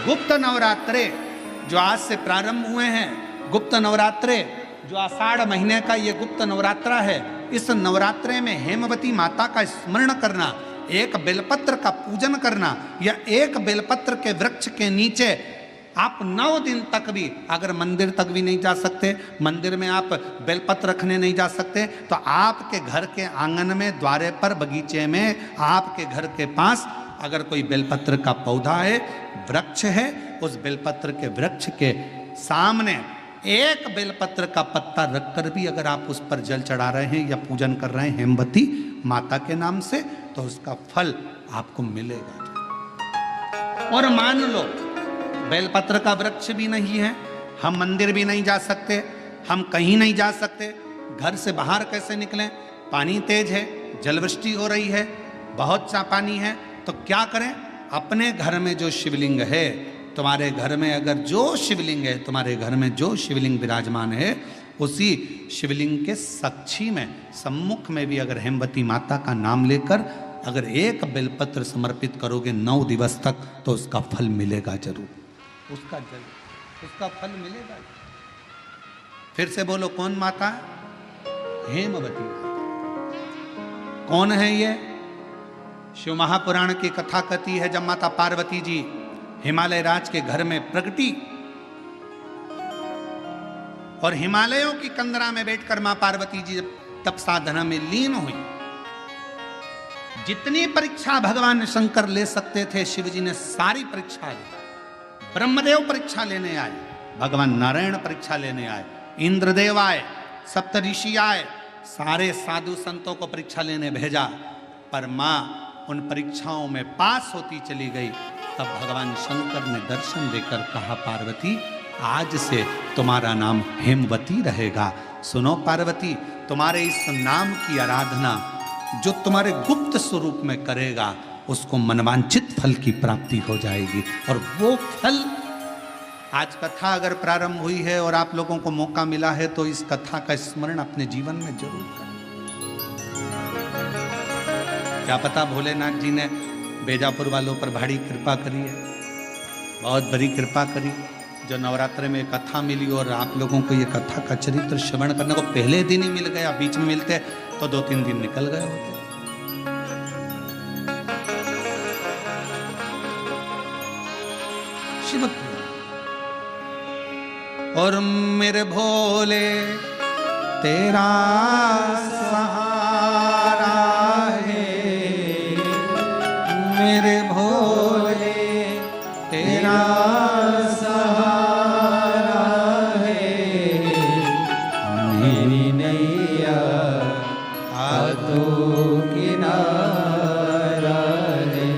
गुप्त नवरात्रे जो आज से प्रारंभ हुए हैं, गुप्त नवरात्रे जो आषाढ़ महीने का ये गुप्त नवरात्रा है, इस नवरात्रे में हेमवती माता का स्मरण करना, एक बेलपत्र का पूजन करना, या एक बेलपत्र के वृक्ष के नीचे आप 9 दिन तक भी, अगर मंदिर तक भी नहीं जा सकते, मंदिर में आप बेलपत्र रखने नहीं जा सकते, तो आपके घर के आंगन में, द्वारे पर, बगीचे में, आपके घर के पास अगर कोई बेलपत्र का पौधा है, वृक्ष है, उस बेलपत्र के वृक्ष के सामने एक बेलपत्र का पत्ता रखकर भी अगर आप उस पर जल चढ़ा रहे हैं या पूजन कर रहे हैं हेमवती माता के नाम से, तो उसका फल आपको मिलेगा। और मान लो बेलपत्र का वृक्ष भी नहीं है, हम मंदिर भी नहीं जा सकते, हम कहीं नहीं जा सकते, घर से बाहर कैसे निकलें, पानी तेज है, जलवृष्टि हो रही है, बहुत सा पानी है, तो क्या करें? अपने घर में जो शिवलिंग है, तुम्हारे घर में अगर जो शिवलिंग है, तुम्हारे घर में जो शिवलिंग विराजमान है, उसी शिवलिंग के साक्षी में, सम्मुख में भी अगर हेमवती माता का नाम लेकर अगर एक बेलपत्र समर्पित करोगे 9 दिवस तक, तो उसका फल मिलेगा जरूर, उसका फल मिलेगा। फिर से बोलो, कौन माता? हेमवती। कौन है ये? शिव महापुराण की कथा कहती है, जब माता पार्वती जी हिमालय राज के घर में प्रगटी और हिमालयों की कंदरा में बैठकर मां पार्वती जी तप साधना में लीन हुई, जितनी परीक्षा भगवान शंकर ले सकते थे, शिव जी ने सारी परीक्षा ली। ब्रह्मदेव परीक्षा लेने आए, भगवान नारायण परीक्षा लेने आए, इंद्रदेव आए, सप्तऋषि आए, सारे साधु संतों को परीक्षा लेने भेजा, पर मां उन परीक्षाओं में पास होती चली गई। तब भगवान शंकर ने दर्शन देकर कहा, पार्वती आज से तुम्हारा नाम हेमवती रहेगा। सुनो पार्वती, तुम्हारे इस नाम की आराधना जो तुम्हारे गुप्त स्वरूप में करेगा, उसको मनवांछित फल की प्राप्ति हो जाएगी। और वो फल, आज कथा अगर प्रारंभ हुई है और आप लोगों को मौका मिला है, तो इस कथा का स्मरण अपने जीवन में जरूर करें। क्या पता भोलेनाथ जी ने बेजापुर वालों पर भारी कृपा करी है, बहुत बड़ी कृपा करी, जो नवरात्रि में कथा मिली और आप लोगों को ये कथा का चरित्र श्रवण करने को पहले दिन ही मिल गया। बीच में मिलते तो 2-3 दिन निकल गए होते। शिव और मेरे भोले तेरा सहारा है, मेरे भोले तेरा सहारा है, मेरी नैया हाथों किनारा है,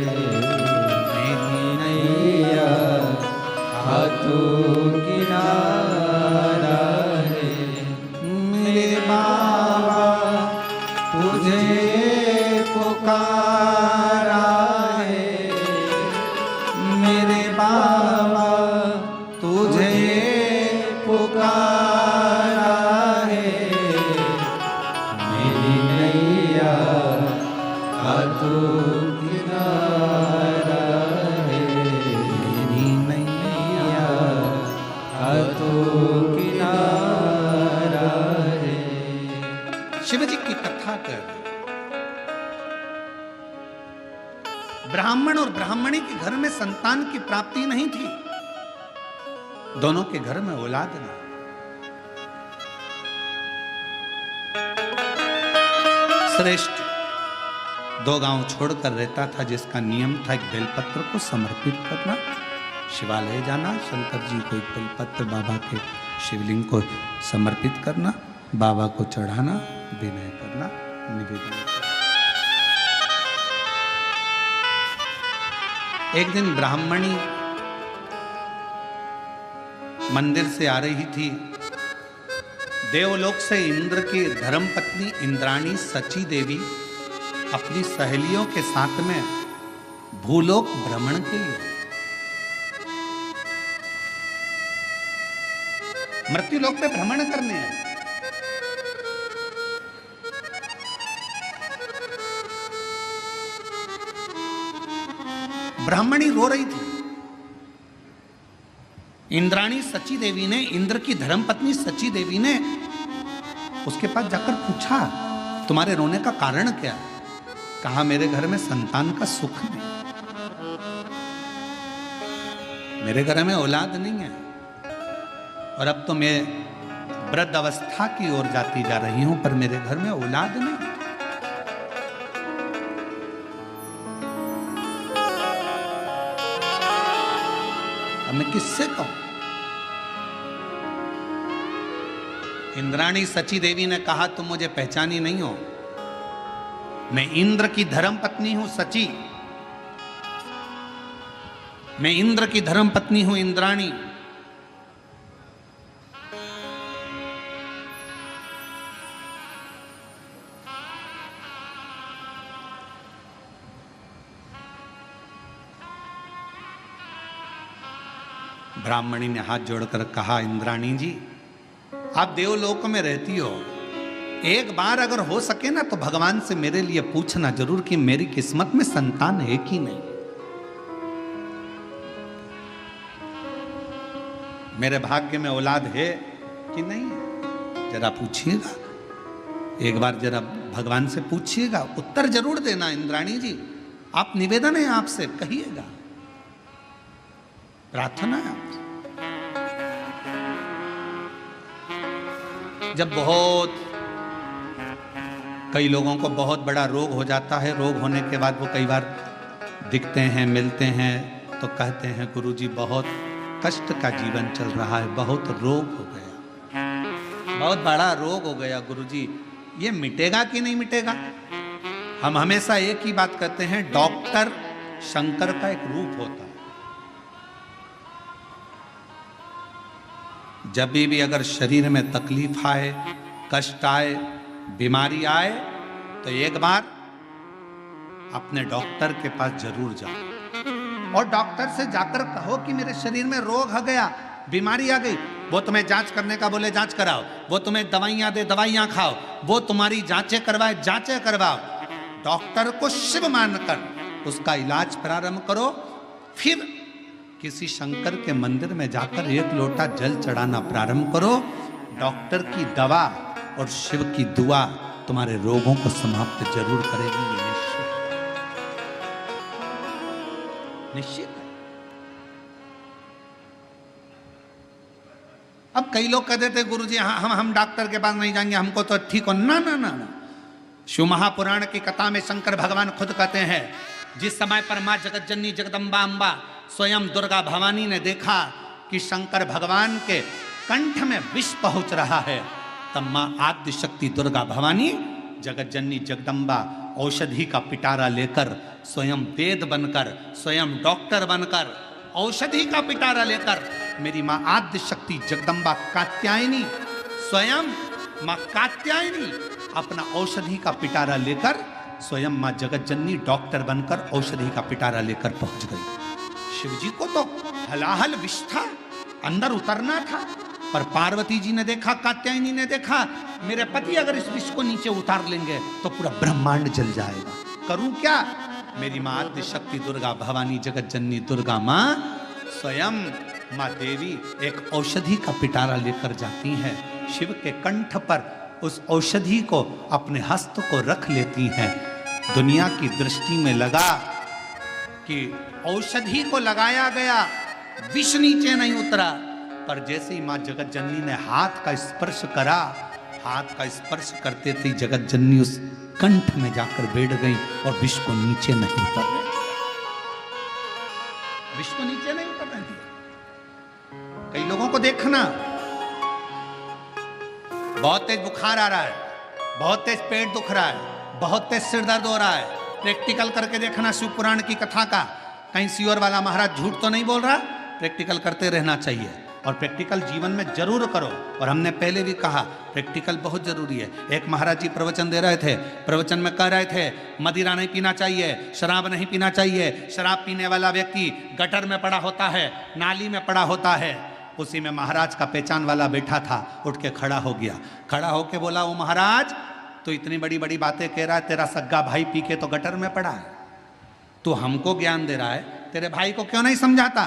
मेरी नैया हाथों किनारा है, मेरे बाबा तुझे पुकारा है, मेरे बाबा तुझे पुकारा है, मेरी नैया हाथों किनारा है, मेरी नैया हाथों किनारा है। शिव जी की कथा कर, ब्राह्मण और ब्राह्मणी के घर में संतान की प्राप्ति नहीं थी, दोनों के घर में औलाद नहीं। श्रेष्ठ 2 गांव छोड़कर रहता था, जिसका नियम था एक बेलपत्र को समर्पित करना, शिवालय जाना, शंकर जी को एक बेलपत्र बाबा के शिवलिंग को समर्पित करना, बाबा को चढ़ाना, विनय करना, निवेदन करना। एक दिन ब्राह्मणी मंदिर से आ रही थी, देवलोक से इंद्र की धर्मपत्नी इंद्राणी सची देवी अपनी सहेलियों के साथ में भूलोक भ्रमण के लिए, मृत्युलोक पे भ्रमण करने आए। ब्राह्मणी रो रही थी, इंद्राणी सची देवी ने, इंद्र की धर्मपत्नी सची देवी ने उसके पास जाकर पूछा, तुम्हारे रोने का कारण क्या है? कहा, मेरे घर में संतान का सुख नहीं, मेरे घर में औलाद नहीं है, और अब तो मैं वृद्ध अवस्था की ओर जाती जा रही हूं, पर मेरे घर में औलाद नहीं। अब मैं किससे कहूं? इंद्राणी सची देवी ने कहा, तुम मुझे पहचानी नहीं हो, मैं इंद्र की धर्म पत्नी हूं सची, मैं इंद्र की धर्म पत्नी हूं इंद्राणी। ब्राह्मणी ने हाथ जोड़कर कहा, इंद्राणी जी, आप देवलोक में रहती हो, एक बार अगर हो सके ना तो भगवान से मेरे लिए पूछना जरूर कि मेरी किस्मत में संतान है कि नहीं, मेरे भाग्य में औलाद है कि नहीं है, जरा पूछिएगा, एक बार जरा भगवान से पूछिएगा, उत्तर जरूर देना इंद्राणी जी, आप निवेदन है आपसे, कहिएगा, प्रार्थना है आपसे। जब बहुत कई लोगों को बहुत बड़ा रोग हो जाता है, रोग होने के बाद वो कई बार दिखते हैं, मिलते हैं, तो कहते हैं, गुरुजी बहुत कष्ट का जीवन चल रहा है, बहुत रोग हो गया, बहुत बड़ा रोग हो गया गुरुजी, ये मिटेगा कि नहीं मिटेगा? हम हमेशा एक ही बात कहते हैं, डॉक्टर शंकर का एक रूप होता है। जब भी अगर शरीर में तकलीफ आए, कष्ट आए, बीमारी आए, तो एक बार अपने डॉक्टर के पास जरूर जाओ और डॉक्टर से जाकर कहो कि मेरे शरीर में रोग आ गया, बीमारी आ गई, वो तुम्हें जांच करने का बोले जांच कराओ, वो तुम्हें दवाइयां दे दवाइयां खाओ, वो तुम्हारी जांचें करवाए जांचें करवाओ, डॉक्टर को शिव मानकर उसका इलाज प्रारंभ करो, फिर किसी शंकर के मंदिर में जाकर एक लोटा जल चढ़ाना प्रारंभ करो। डॉक्टर की दवा और शिव की दुआ तुम्हारे रोगों को समाप्त जरूर करेगी, ये निश्चित है। अब कई लोग कह देते गुरुजी हम डॉक्टर के पास नहीं जाएंगे, हमको तो ठीक हो, ना ना ना ना। शिव महापुराण की कथा में शंकर भगवान खुद कहते हैं, जिस समय पर मां जगत जननी जगदम्बा अम्बा स्वयं दुर्गा भवानी ने देखा कि शंकर भगवान के कंठ में विष पहुंच रहा है, तब मां आद्य शक्ति दुर्गा भवानी जगत जननी जगदम्बा औषधि का पिटारा लेकर, स्वयं वेद बनकर, स्वयं डॉक्टर बनकर, औषधि का पिटारा लेकर, मेरी मां आद्य शक्ति जगदम्बा कात्यायनी, स्वयं मां कात्यायनी अपना औषधि का पिटारा लेकर, स्वयं मां जगत जननी डॉक्टर बनकर औषधि का पिटारा लेकर पहुंच गई। शिवजी को तो हलाहल विष था, अंदर उतरना था, पर पार्वती जी ने देखा, कात्यायनी ने देखा, मेरे पति अगर इस विष को नीचे उतार लेंगे तो पूरा ब्रह्मांड जल जाएगा, करूं क्या? मेरी मां आद्य शक्ति दुर्गा भवानी जगत जननी दुर्गा मां स्वयं मां देवी एक औषधि का पिटारा लेकर जाती हैं, शिव के कंठ पर उस औषधि को अपने हस्त को रख लेती हैं। दुनिया की दृष्टि में लगा कि औषधि को लगाया गया, विष नीचे नहीं उतरा, पर जैसे ही मां जगत जननी ने हाथ का स्पर्श करा, हाथ का स्पर्श करते थे जगत जननी उस कंठ में जाकर बैठ गई और विष को नीचे नहीं उतरने, विष को नीचे नहीं उतरने दिया। कई लोगों को देखना, बहुत तेज बुखार आ रहा है, बहुत तेज पेट दुख रहा है, बहुत तेज सिर दर्द हो रहा है, प्रैक्टिकल करके देखना शिव पुराण की कथा का, कहीं सियोर वाला महाराज झूठ तो नहीं बोल रहा, प्रैक्टिकल करते रहना चाहिए और प्रैक्टिकल जीवन में जरूर करो। और हमने पहले भी कहा प्रैक्टिकल बहुत जरूरी है। एक महाराज जी प्रवचन दे रहे थे, प्रवचन में कह रहे थे मदिरा नहीं पीना चाहिए, शराब नहीं पीना चाहिए, शराब पीने वाला व्यक्ति गटर में पड़ा होता है, नाली में पड़ा होता है। उसी में महाराज का पहचान वाला बैठा था, उठ के खड़ा हो गया, खड़ा होके बोला, वो महाराज तो इतनी बड़ी बड़ी बातें कह रहा है, तेरा सग्गा भाई पी के तो गटर में पड़ा है, तो हमको ज्ञान दे रहा है, तेरे भाई को क्यों नहीं समझाता?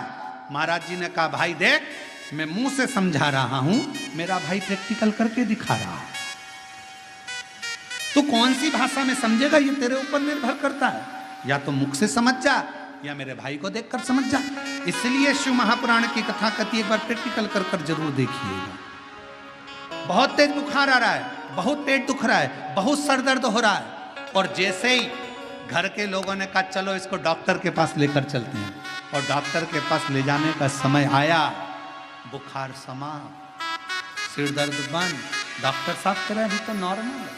महाराज जी ने कहा, भाई देख मैं मुंह से समझा रहा हूं, मेरा भाई प्रैक्टिकल करके दिखा रहा है। तो कौन सी भाषा में समझेगा ये तेरे ऊपर निर्भर करता है। या तो मुख से समझ जा या मेरे भाई को देखकर समझ जा। इसलिए शिव महापुराण की कथा कथी एक बार प्रैक्टिकल कर कर जरूर देखिएगा। बहुत तेज बुखार आ रहा है, बहुत पेट दुख रहा है, बहुत सर दर्द हो रहा है, और जैसे ही घर के लोगों ने कहा चलो इसको डॉक्टर के पास लेकर चलते हैं, और डॉक्टर के पास ले जाने का समय आया, बुखार समाप्त, सिर दर्द बंद, डॉक्टर साहब कह रहे हैं अभी तो नॉर्मल है।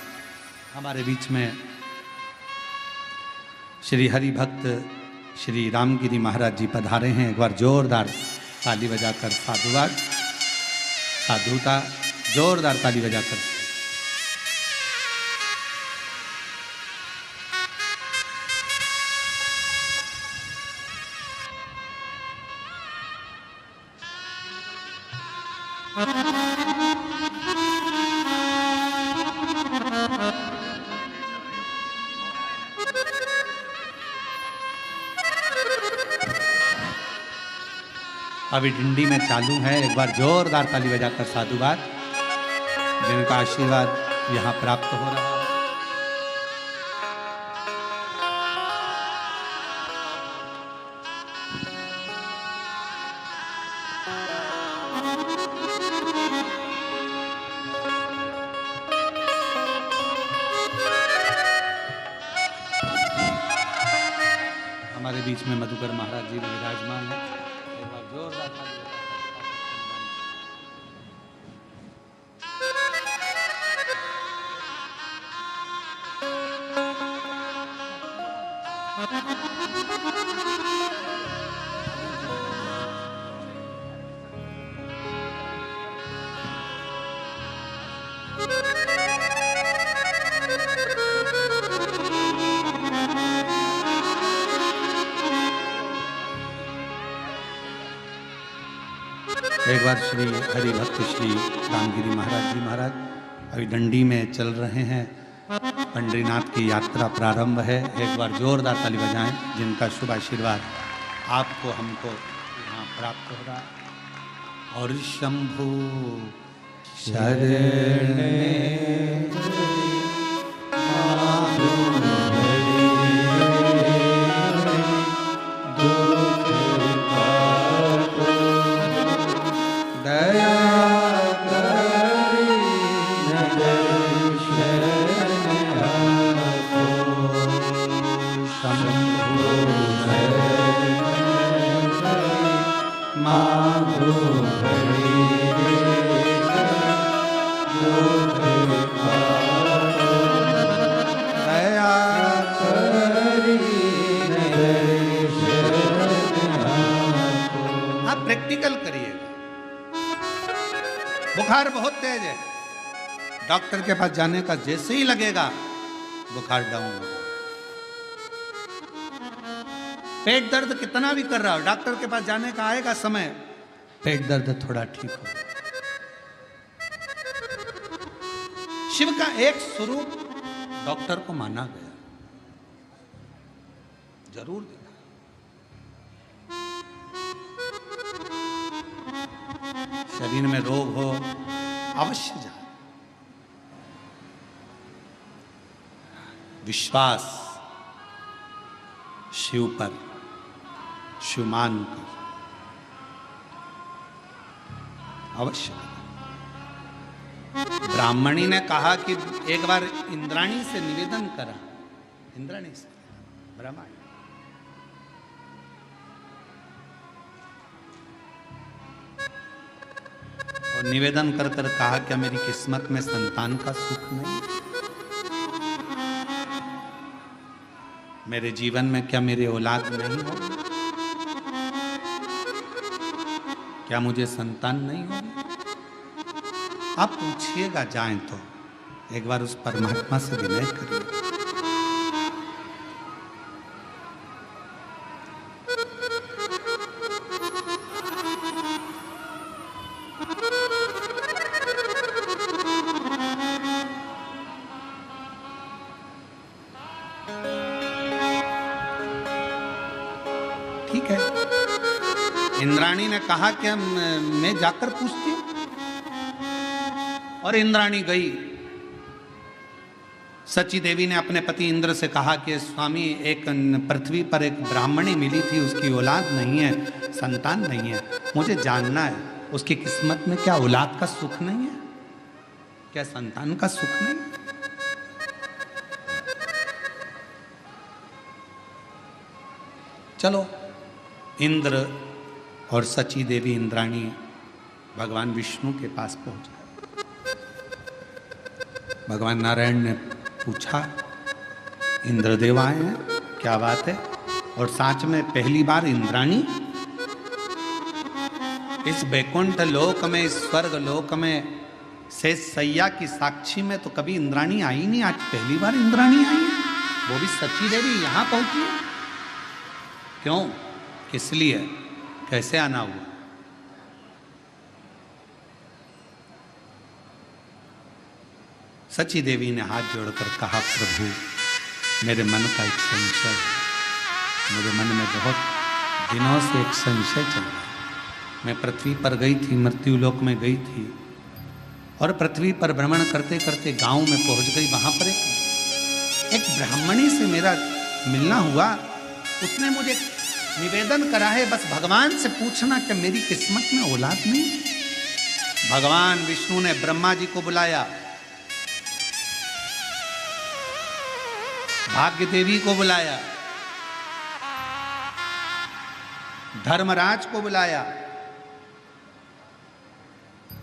हमारे बीच में श्री हरि भक्त श्री रामगिरी महाराज जी पधारे हैं। एक बार जोरदार ताली बजाकर साधुता जोरदार ताली बजाकर। अभी डिंडी में चालू है। एक बार जोरदार ताली बजाकर साधुवाद, जिनका आशीर्वाद यहाँ प्राप्त हो रहा है। हमारे बीच में मधुकर महाराज जी विराजमान है। एक बार जोरदार ताली एक बार श्री हरि भक्त श्री रामगिरी महाराज जी महाराज अभी डंडी में चल रहे हैं। पंडरीनाथ की यात्रा प्रारंभ है। एक बार जोरदार ताली बजाएं, जिनका शुभ आशीर्वाद आपको हमको यहाँ प्राप्त हो रहा है। और शंभु शरण प्रैक्टिकल करिएगा। बुखार बहुत तेज है, डॉक्टर के पास जाने का जैसे ही लगेगा बुखार डाउन हो जाए। पेट दर्द कितना भी कर रहा हो, डॉक्टर के पास जाने का आएगा समय, पेट दर्द थोड़ा ठीक हो। शिव का एक स्वरूप डॉक्टर को माना गया, जरूर देखा। शरीर में रोग हो अवश्य जाए। विश्वास शिव पर, शिव मान कर अवश्य। ब्राह्मणी ने कहा कि एक बार इंद्राणी से निवेदन करा, इंद्राणी से ब्राह्मण, और निवेदन कर कर कहा क्या मेरी किस्मत में संतान का सुख नहीं, मेरे जीवन में क्या मेरे औलाद नहीं हो, क्या मुझे संतान नहीं होगी? आप पूछिएगा जाएं तो एक बार उस परमात्मा से विनय करिए। इंद्राणी ने कहा कि मैं जाकर पूछती हूं। और इंद्राणी गई। सची देवी ने अपने पति इंद्र से कहा कि स्वामी, एक पृथ्वी पर एक ब्राह्मणी मिली थी, उसकी औलाद नहीं है, संतान नहीं है, मुझे जानना है उसकी किस्मत में क्या औलाद का सुख नहीं है, क्या संतान का सुख नहीं है? चलो, इंद्र और सची देवी इंद्राणी भगवान विष्णु के पास पहुंच गए। भगवान नारायण ने पूछा, इंद्रदेव आए हैं, क्या बात है? और साच में पहली बार इंद्राणी इस बैकुंठ लोक में, इस स्वर्ग लोक में शेष सैया की साक्षी में तो कभी इंद्राणी आई नहीं, आज पहली बार इंद्राणी आई है, वो भी सची देवी यहां पहुंची है। क्यों, किस लिए, कैसे आना हुआ? सची देवी ने हाथ जोड़कर कहा, प्रभु मेरे मन का एक संशय है, मेरे मन में बहुत दिनों से एक संशय चल रहा है। मैं पृथ्वी पर गई थी, मृत्यु लोक में गई थी, और पृथ्वी पर भ्रमण करते करते गांव में पहुंच गई। वहां पर एक ब्राह्मणी से मेरा मिलना हुआ। उसने मुझे निवेदन करा है, बस भगवान से पूछना कि मेरी किस्मत में औलाद नहीं। भगवान विष्णु ने ब्रह्मा जी को बुलाया, भाग्य देवी को बुलाया, धर्मराज को बुलाया,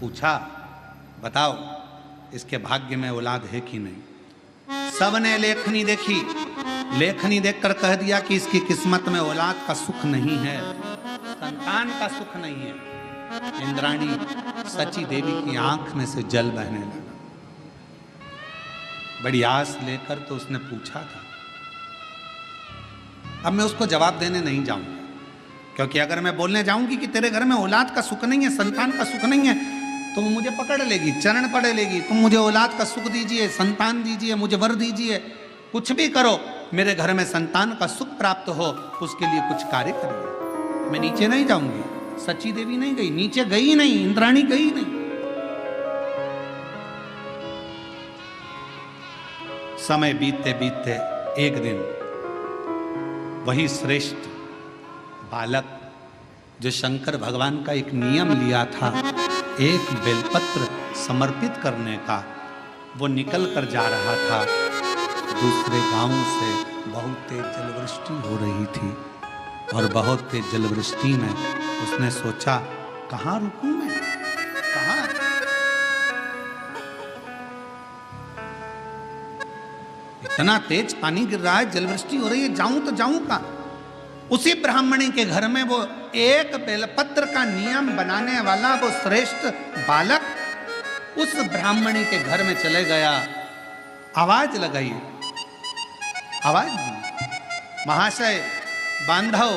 पूछा, बताओ इसके भाग्य में औलाद है कि नहीं? सबने लेखनी देखी, लेखनी देखकर कह दिया कि इसकी किस्मत में औलाद का सुख नहीं है, संतान का सुख नहीं है। इंद्राणी सची देवी की आंख में से जल बहने लगा। बड़ी आस लेकर तो उसने पूछा था। अब मैं उसको जवाब देने नहीं जाऊंगा, क्योंकि अगर मैं बोलने जाऊंगी कि तेरे घर में औलाद का सुख नहीं है, संतान का सुख नहीं है, तो वो मुझे पकड़ लेगी, चरण पड़े लेगी, तुम मुझे औलाद का सुख दीजिए, संतान दीजिए, मुझे वर दीजिए, कुछ भी करो, मेरे घर में संतान का सुख प्राप्त हो, उसके लिए कुछ कार्य करिए। मैं नीचे नहीं जाऊंगी। सची देवी नहीं गई, नीचे गई नहीं, इंद्राणी गई नहीं। समय बीतते बीतते एक दिन वही श्रेष्ठ बालक जो शंकर भगवान का एक नियम लिया था, एक बेलपत्र समर्पित करने का, वो निकल कर जा रहा था। दूसरे गांव से बहुत तेज जलवृष्टि हो रही थी, और बहुत तेज जलवृष्टि में उसने सोचा, कहाँ रुकूं मैं, कहाँ? इतना तेज पानी गिर रहा है, जलवृष्टि हो रही है, जाऊं तो जाऊं कहाँ? उसी ब्राह्मणी के घर में वो एक बेलपत्र का नियम बनाने वाला वो श्रेष्ठ बालक उस ब्राह्मणी के घर में चले गया। आवाज लगाई, आवाज दी, महाशय बांधव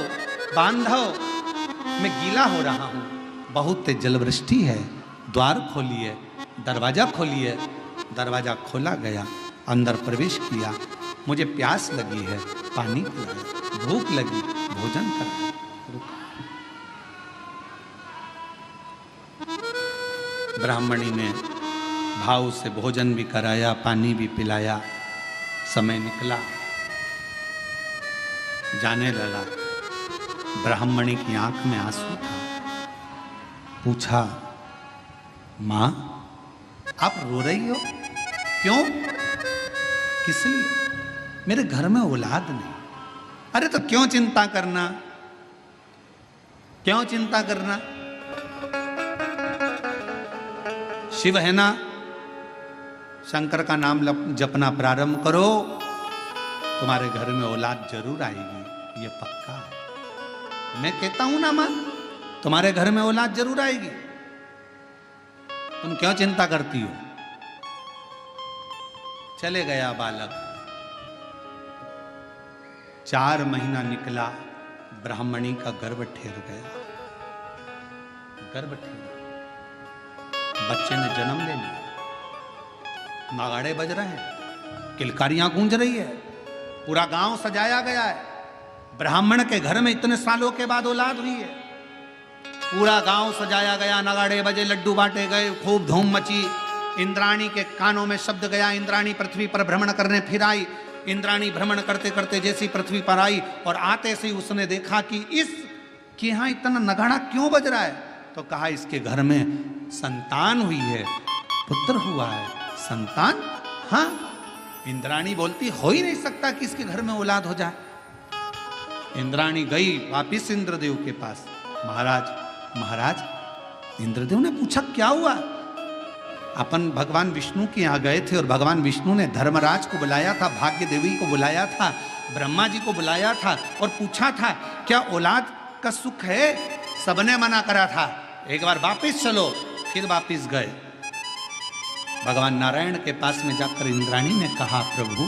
बांधव, मैं गीला हो रहा हूं, बहुत तेज जलवृष्टि है, द्वार खोलिए, दरवाजा खोलिए। दरवाजा खोला गया, अंदर प्रवेश किया, मुझे प्यास लगी है, पानी पिलाओ, भूख लगी, भोजन कराओ। ब्राह्मणी ने भाव से भोजन भी कराया, पानी भी पिलाया। समय निकला, जाने लगा। ब्राह्मणी की आंख में आंसू था। पूछा, मां आप रो रही हो, क्यों, किस लिए? मेरे घर में औलाद नहीं। अरे तो क्यों चिंता करना, क्यों चिंता करना? शिव है ना, शंकर का नाम जपना प्रारंभ करो, तुम्हारे घर में औलाद जरूर आएगी, ये पक्का है। मैं कहता हूं ना मां, तुम्हारे घर में औलाद जरूर आएगी, तुम क्यों चिंता करती हो? चले गया बालक। 4 महीना निकला, ब्राह्मणी का गर्भ ठहर गया। गर्भ ठहर, बच्चे ने जन्म ले लिया। नगाड़े बज रहे हैं, किलकारियां गूंज रही है, पूरा गांव सजाया गया है। ब्राह्मण के घर में इतने सालों के बाद औलाद हुई है। पूरा गांव सजाया गया, नगाड़े बजे, लड्डू बांटे गए, खूब धूम मची। इंद्राणी के कानों में शब्द गया, इंद्राणी पृथ्वी पर भ्रमण करने फिर आई। इंद्राणी भ्रमण करते करते जैसी पृथ्वी पर आई और आते से ही उसने देखा कि यहाँ इतना नगाड़ा क्यों बज रहा है। तो कहा इसके घर में संतान हुई है, पुत्र हुआ है। संतान? हाँ। इंद्राणी बोलती हो ही नहीं सकता कि इसके घर में औलाद हो जाए। इंद्राणी गई वापिस इंद्रदेव के पास। महाराज, इंद्रदेव ने पूछा क्या हुआ। अपन भगवान विष्णु के यहाँ गए थे और भगवान विष्णु ने धर्मराज को बुलाया था, भाग्य देवी को बुलाया था, ब्रह्मा जी को बुलाया था और पूछा था क्या औलाद का सुख है। सबने मना करा था, एक बार वापिस चलो। फिर वापिस गए। भगवान नारायण के पास में जाकर इंद्राणी ने कहा प्रभु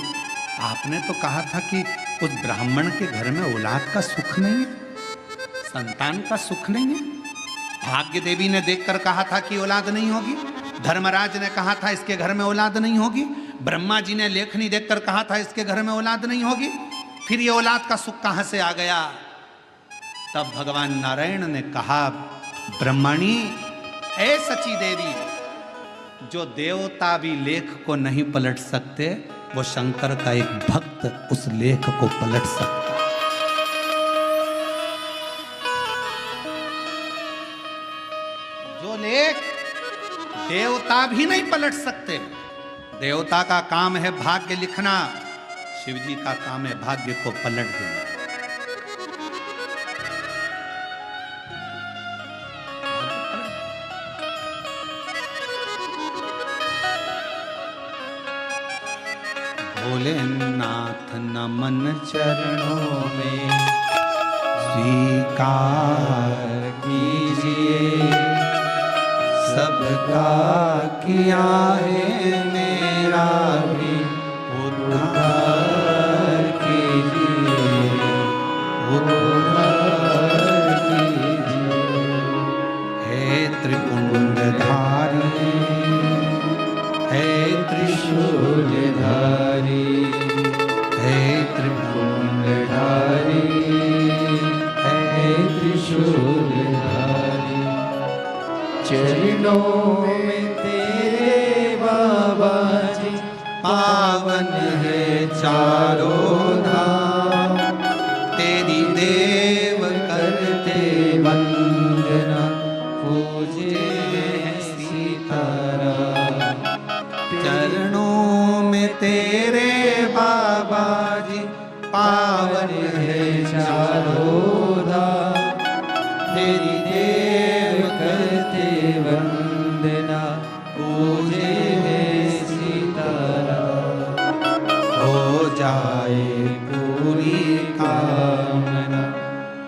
आपने तो कहा था कि उस ब्राह्मण के घर में औलाद का सुख नहीं है, संतान का सुख नहीं है। भाग्य देवी ने देखकर कहा था कि औलाद नहीं होगी। धर्मराज ने कहा था इसके घर में औलाद नहीं होगी। ब्रह्मा जी ने लेखनी देखकर कहा था इसके घर में औलाद नहीं होगी। फिर ये औलाद का सुख कहां से आ गया। तब भगवान नारायण ने कहा ब्रह्मणी, ऐ सची देवी, जो देवता भी लेख को नहीं पलट सकते, वो शंकर का एक भक्त उस लेख को पलट सकता। जो लेख देवता भी नहीं पलट सकते। देवता का काम है भाग्य लिखना, शिव जी का काम है भाग्य को पलट देना। भोलेनाथ नमन चरणों में स्वीकार कीजिए, सबका किया है मेरा भी उद्धार कीजिए, उद्धार कीजिए। हे त्रिपुंडधारी, हे त्रिशूलधारी, हे त्रिपुंडधारी, हे त्रिशूलधारी, चरणों में तेरे बाबा जी पावन है चारों धाम। तेरी देव करते वंदना, पूजे सीताराम। चरणों में तेरे बाबा जी पावन है चारों धाम। तेरी देव करते वंदना, पूजे है सीताराम। हो जाए पूरी कामना,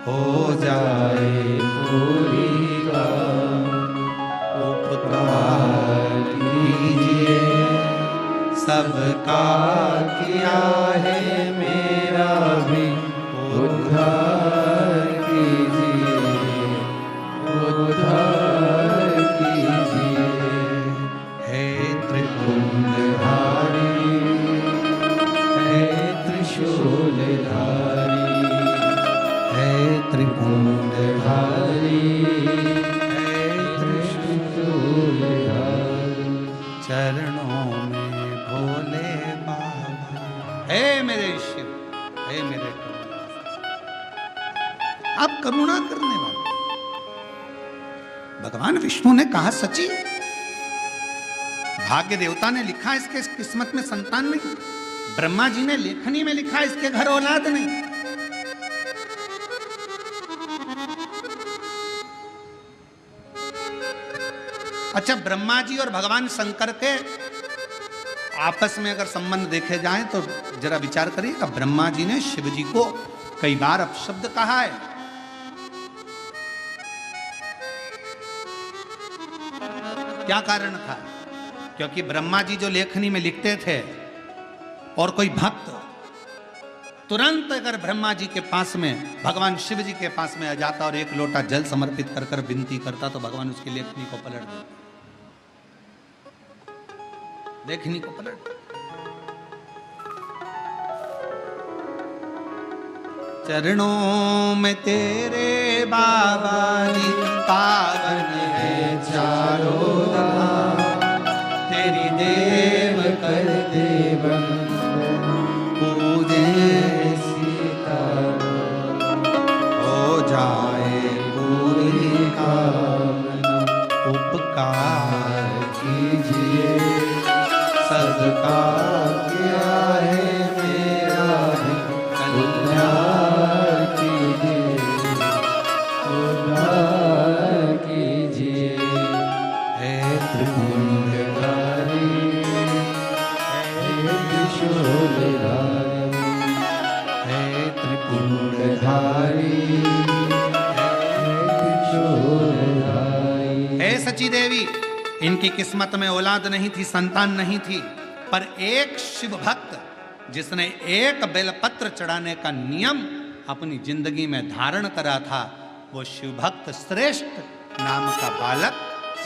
हो जाए पूरी कामना। उपकार कीजिए, सबका किया है मेरा भी उद्धार कीजिए, उद्धार कीजिए। हे त्रिपुंडधारी, हे त्रिशूलधारी, हे त्रिपुंडधारी, हे त्रिशूलधारी। चरणों में भोले बाबा, हे मेरे शिव, हे मेरे करुणा, आप करुणा करने वाले। भगवान विष्णु ने कहा सची, भाग्य देवता ने लिखा इसके किस्मत में संतान नहीं। ब्रह्मा जी ने लेखनी में लिखा इसके घर औलाद नहीं। अच्छा, ब्रह्मा जी और भगवान शंकर के आपस में अगर संबंध देखे जाएं तो जरा विचार करिएगा। ब्रह्मा जी ने शिव जी को कई बार अपशब्द कहा है। क्या कारण था? क्योंकि ब्रह्मा जी जो लेखनी में लिखते थे और कोई भक्त तुरंत अगर ब्रह्मा जी के पास में, भगवान शिव जी के पास में आ जाता और एक लोटा जल समर्पित कर कर विनती करता तो भगवान उसकी लेखनी को पलट देते, लेखनी को पलट। चरणों में तेरे बाबा जी का स्वीकार कीजिए, सत्कार किया है मेरा उद्धार कीजिए, उद्धार कीजिए। हे त्रिपुंडधारी, हे त्रिशूलधारी, हे त्रिपुंडधारी, हे सची देवी, इनकी किस्मत में औलाद नहीं थी, संतान नहीं थी, पर एक शिव भक्त जिसने एक बेलपत्र चढ़ाने का नियम अपनी जिंदगी में धारण करा था, वो शिव भक्त श्रेष्ठ नाम का बालक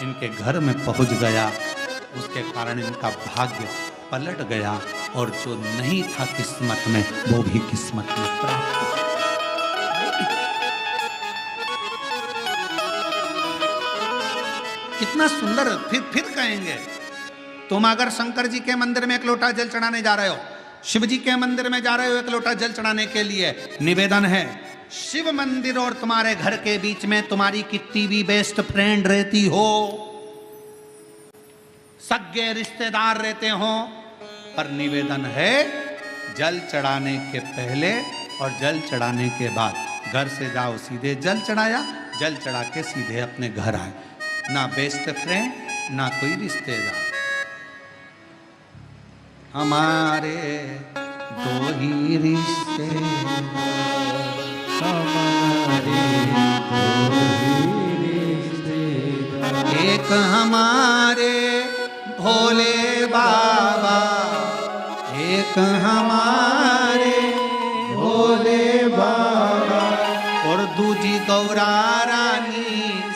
इनके घर में पहुंच गया। उसके कारण इनका भाग्य पलट गया और जो नहीं था किस्मत में वो भी किस्मत में प्राप्त हो। कितना सुंदर। फिर कहेंगे, तुम अगर शंकर जी के मंदिर में एक लोटा जल चढ़ाने जा रहे हो, शिव जी के मंदिर में जा रहे हो एक लोटा जल चढ़ाने के लिए, निवेदन है शिव मंदिर और तुम्हारे घर के बीच में तुम्हारी कितनी भी बेस्ट फ्रेंड रहती हो, सगे रिश्तेदार रहते हो, पर निवेदन है जल चढ़ाने के पहले और जल चढ़ाने के बाद घर से जाओ, सीधे जल चढ़ाया, जल चढ़ा के सीधे अपने घर आए। ना बेस्ट फ्रेंड ना कोई रिश्तेदार, हमारे दो ही रिश्ते, हमारे दो ही रिश्तेदार, एक हमारे भोले बाबा, एक हमारे भोले बाबा और दूजी गौरा रानी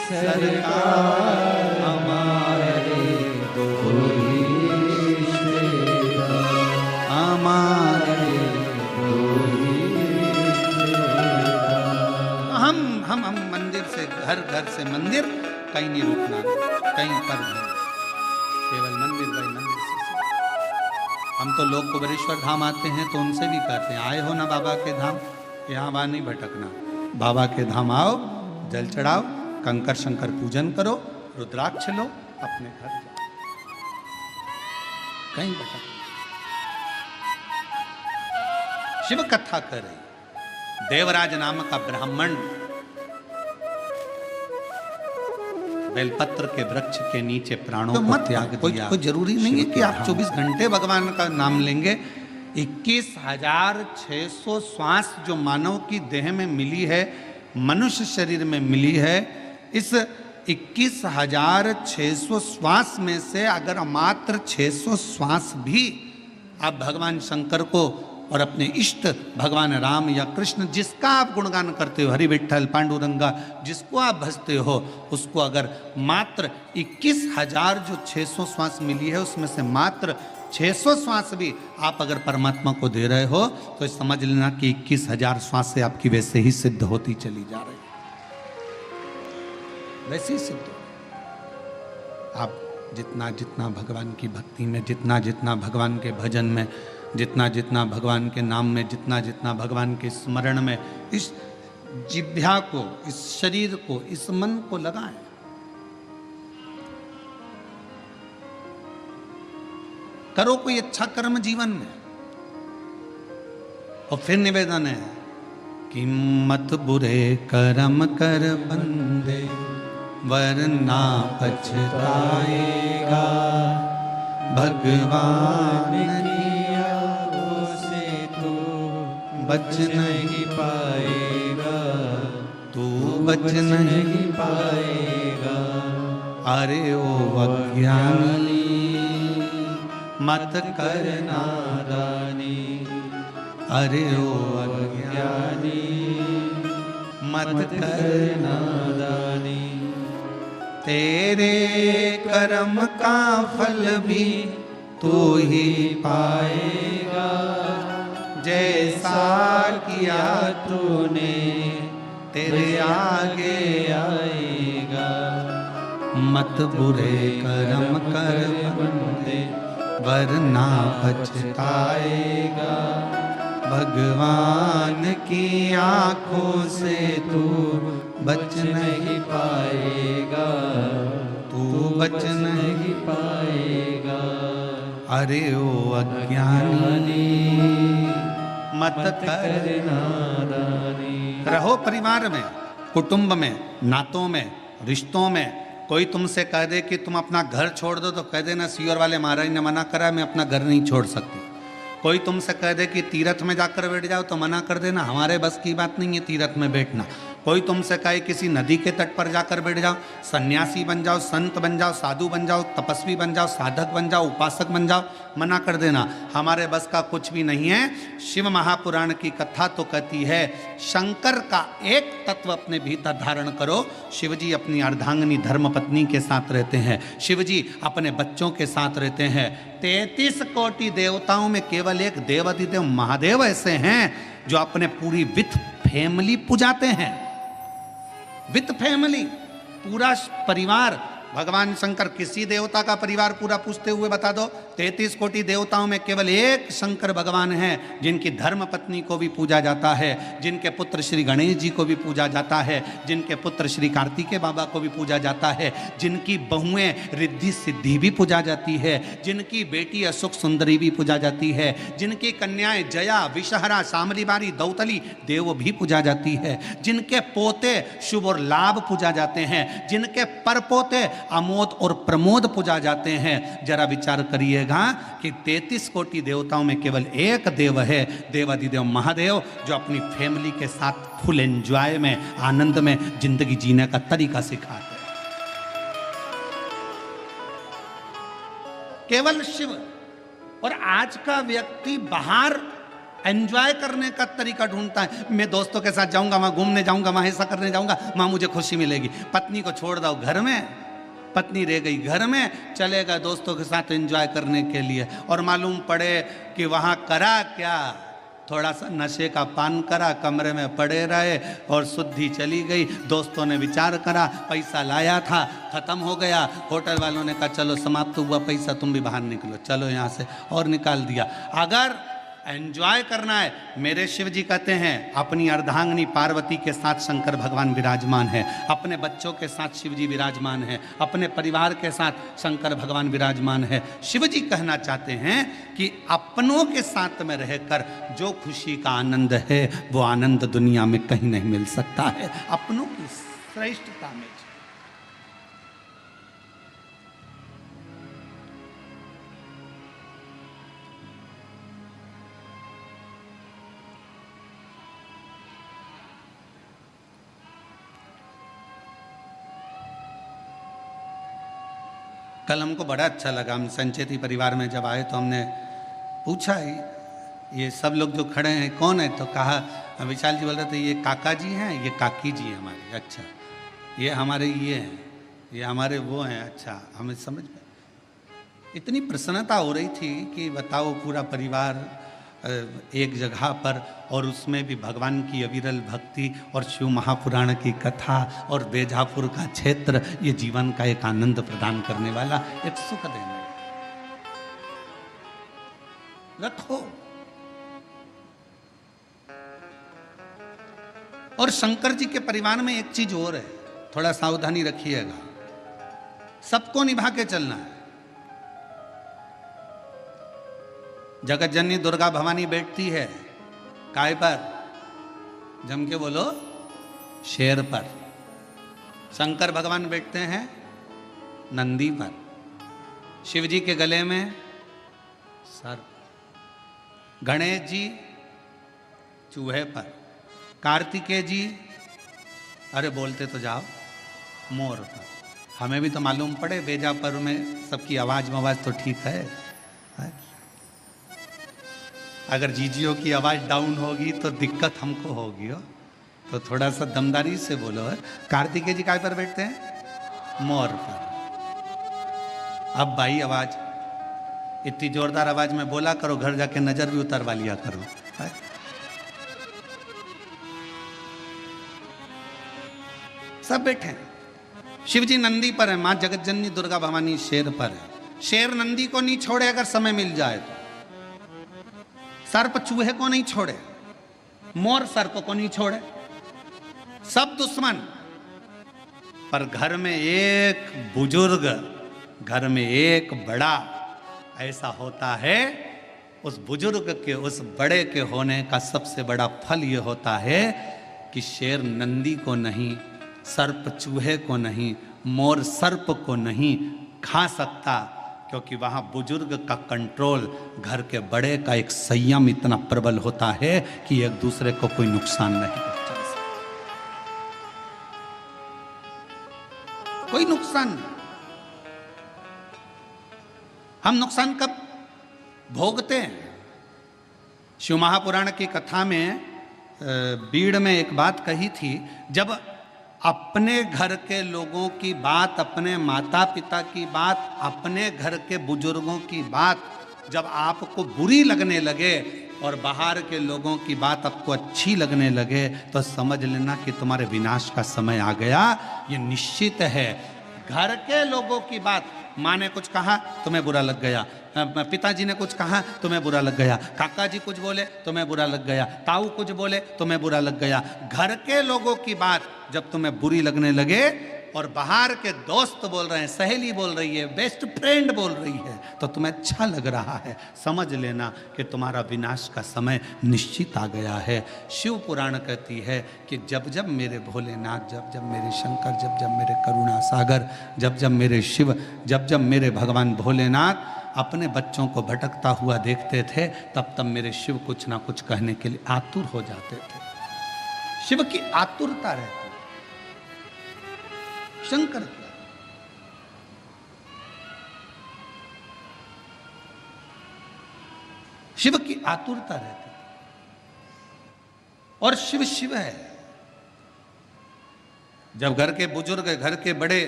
सरकार, हमारे दो ही रिश्तेदार, हमारे दो ही रिश्तेदार। हम मंदिर से घर, घर से मंदिर, कहीं नहीं रुकना, कहीं पर भी, केवल मंदिर भाई मंदिर से। हम तो लोग कुबेरेश्वर धाम आते हैं तो उनसे भी कहते हैं, आए हो ना बाबा के धाम, यहाँ वहाँ नहीं भटकना, बाबा के धाम आओ, जल चढ़ाओ, कंकर शंकर पूजन करो, रुद्राक्ष लो, अपने घर जाओ, कहीं भटक। शिव कथा कर रही, देवराज नाम का ब्राह्मण बेलपत्र के वृक्ष के नीचे प्राणों को त्याग दिया। कोई जरूरी नहीं है कि आप 24 घंटे भगवान का नाम लेंगे। 21,600 श्वास जो मानव की देह में मिली है, मनुष्य शरीर में मिली है, इस 21,600 श्वास में से अगर मात्र 600 श्वास भी आप भगवान शंकर को और अपने इष्ट भगवान राम या कृष्ण, जिसका आप गुणगान करते हो, हरि विठ्ठल पांडुरंगा, जिसको आप भजते हो, उसको अगर मात्र 21,000 जो 600 श्वास मिली है उसमें से मात्र 600 श्वास भी आप अगर परमात्मा को दे रहे हो तो समझ लेना कि 21,000 श्वास से आपकी वैसे ही सिद्ध होती चली जा रही है, वैसे ही सिद्ध हो। आप जितना जितना भगवान की भक्ति में, जितना जितना भगवान के भजन में, जितना जितना भगवान के नाम में, जितना जितना भगवान के स्मरण में इस जिह्वा को, इस शरीर को, इस मन को लगाएं। करो कोई अच्छा कर्म जीवन में। और फिर निवेदन है कि मत बुरे कर्म कर बंदे वरना पछताएगा, भगवान बच नहीं पाएगा, तू बच नहीं पाएगा। अरे ओ अज्ञानी मत कर नादानी, अरे ओ अज्ञानी मत कर नादानी। तेरे कर्म का फल भी तू ही पाएगा, जैसा किया तूने तेरे आगे आएगा। मत बुरे कर्म कर बंदे वरना पछताएगा, भगवान की आंखों से तू बच नहीं पाएगा, तू बच नहीं पाएगा। अरे ओ अज्ञानी मत कर नादानी। रहो परिवार में, कुटुंब में, नातों में, रिश्तों में। कोई तुमसे कह दे कि तुम अपना घर छोड़ दो तो कह देना सीवर वाले महाराज ने मना करा, मैं अपना घर नहीं छोड़ सकती। कोई तुमसे कह दे कि तीर्थ में जाकर बैठ जाओ तो मना कर देना, हमारे बस की बात नहीं है तीर्थ में बैठना। कोई तुमसे कहे किसी नदी के तट पर जाकर बैठ जाओ, सन्यासी बन जाओ, संत बन जाओ, साधु बन जाओ, तपस्वी बन जाओ, साधक बन जाओ, उपासक बन जाओ, मना कर देना, हमारे बस का कुछ भी नहीं है। शिव महापुराण की कथा तो कहती है शंकर का एक तत्व अपने भीतर धारण करो। शिवजी अपनी अर्धांगिनी धर्मपत्नी के साथ रहते हैं, शिवजी अपने बच्चों के साथ रहते हैं। 33 कोटि देवताओं में केवल एक देवाधिदेव महादेव ऐसे हैं जो अपने पूरी विथ फैमिली पुजाते हैं। विथ फैमिली, पूरा परिवार। भगवान शंकर किसी देवता का परिवार पूरा पूछते हुए बता दो। 33 कोटि देवताओं में केवल एक शंकर भगवान हैं जिनकी धर्म पत्नी को भी पूजा जाता है, जिनके पुत्र श्री गणेश जी को भी पूजा जाता है, जिनके पुत्र श्री कार्तिकेय बाबा को भी पूजा जाता है, जिनकी बहुएं रिद्धि सिद्धि भी पूजा जाती है, जिनकी बेटी अशोक सुंदरी भी पूजा जाती है, जिनकी कन्याएं जया, विषहरा, शामलीबारी, दौतली देव भी पूजा जाती है, जिनके पोते शुभ और लाभ पूजा जाते हैं, जिनके परपोते अमोद और प्रमोद पूजा जाते हैं। जरा विचार करिएगा कि 33 कोटि देवताओं में केवल एक देव है, देवाधिदेव महादेव, जो अपनी फैमिली के साथ फुल एंजॉय में, आनंद में जिंदगी जीने का तरीका सिखाते हैं। केवल शिव। और आज का व्यक्ति बाहर एंजॉय करने का तरीका ढूंढता है। मैं दोस्तों के साथ जाऊंगा, वहां घूमने जाऊंगा, वहां ऐसा करने जाऊंगा, वहां मुझे खुशी मिलेगी। पत्नी को छोड़ दो घर में, पत्नी रह गई घर में, चलेगा दोस्तों के साथ एंजॉय करने के लिए, और मालूम पड़े कि वहां करा क्या, थोड़ा सा नशे का पान करा, कमरे में पड़े रहे और शुद्धि चली गई। दोस्तों ने विचार करा, पैसा लाया था खत्म हो गया, होटल वालों ने कहा चलो समाप्त हुआ पैसा, तुम भी बाहर निकलो, चलो यहाँ से, और निकाल दिया। अगर एंजॉय करना है, मेरे शिव जी कहते हैं अपनी अर्धांगिनी पार्वती के साथ शंकर भगवान विराजमान है, अपने बच्चों के साथ शिव जी विराजमान है, अपने परिवार के साथ शंकर भगवान विराजमान है। शिव जी कहना चाहते हैं कि अपनों के साथ में रहकर जो खुशी का आनंद है वो आनंद दुनिया में कहीं नहीं मिल सकता है। अपनों की श्रेष्ठता में कल हमको बड़ा अच्छा लगा। हम संचेती परिवार में जब आए तो हमने पूछा ये सब लोग जो खड़े हैं कौन है, तो कहा विशाल जी बोल रहे थे ये काका जी हैं, ये काकी जी हैं हमारे। अच्छा, ये हमारे ये हैं, ये हमारे वो हैं। अच्छा, हमें समझ में इतनी प्रसन्नता हो रही थी कि बताओ पूरा परिवार एक जगह पर, और उसमें भी भगवान की अविरल भक्ति और शिव महापुराण की कथा और बेजापुर का क्षेत्र, ये जीवन का एक आनंद प्रदान करने वाला, एक सुख देने रखो। और शंकर जी के परिवार में एक चीज और है, थोड़ा सावधानी रखिएगा, सबको निभा के चलना है। जगत जननी दुर्गा भवानी बैठती है काय पर, जम के बोलो, शेर पर। शंकर भगवान बैठते हैं नंदी पर, शिव जी के गले में सर्प, गणेश जी चूहे पर, कार्तिकेय जी अरे बोलते तो जाओ मोर पर। हमें भी तो मालूम पड़े, बेजापुर में सबकी आवाज तो ठीक है। अगर जीजियों की आवाज डाउन होगी तो दिक्कत हमको होगी हो, तो थोड़ा सा दमदारी से बोलो। है कार्तिकेय जी काय पर बैठते हैं? मोर पर। अब भाई आवाज इतनी जोरदार आवाज में बोला करो, घर जाके नजर भी उतरवा लिया करो। है? सब बैठे हैं। शिव जी नंदी पर है, मां जगत जननी दुर्गा भवानी शेर पर है। शेर नंदी को नहीं छोड़े अगर समय मिल जाए तो, सर्प चूहे को नहीं छोड़े, मोर सर्प को नहीं छोड़े, सब दुश्मन। पर घर में एक बुजुर्ग घर में एक बड़ा ऐसा होता है, उस बुजुर्ग के, उस बड़े के होने का सबसे बड़ा फल ये होता है कि शेर नंदी को नहीं, सर्प चूहे को नहीं, मोर सर्प को नहीं खा सकता, क्योंकि वहां बुजुर्ग का कंट्रोल, घर के बड़े का एक संयम इतना प्रबल होता है कि एक दूसरे को कोई नुकसान नहीं पहुंचा सकता, कोई नुकसान नहीं। हम नुकसान कब भोगते हैं? शिव महापुराण की कथा में बीड़ में एक बात कही थी, जब अपने घर के लोगों की बात, अपने माता पिता की बात, अपने घर के बुजुर्गों की बात जब आपको बुरी लगने लगे और बाहर के लोगों की बात आपको अच्छी लगने लगे, तो समझ लेना कि तुम्हारे विनाश का समय आ गया, ये निश्चित है। घर के लोगों की बात, माँ ने कुछ कहा तुम्हें बुरा लग गया, पिताजी ने कुछ कहा तुम्हें बुरा लग गया, काका जी कुछ बोले तुम्हें बुरा लग गया, ताऊ कुछ बोले तुम्हें बुरा लग गया। घर के लोगों की बात जब तुम्हें बुरी लगने लगे और बाहर के दोस्त बोल रहे हैं, सहेली बोल रही है, बेस्ट फ्रेंड बोल रही है, तो तुम्हें अच्छा लग रहा है, समझ लेना कि तुम्हारा विनाश का समय निश्चित आ गया है। शिव पुराण कहती है कि जब जब मेरे भोलेनाथ, जब जब मेरे शंकर, जब जब मेरे करुणा सागर, जब जब मेरे शिव, जब जब मेरे भगवान भोलेनाथ अपने बच्चों को भटकता हुआ देखते थे, तब तब मेरे शिव कुछ ना कुछ कहने के लिए आतुर हो जाते थे। शिव की आतुरता रहती, शंकर की शिव की आतुरता रहती, और शिव शिव है। जब घर के बुजुर्ग, घर के बड़े,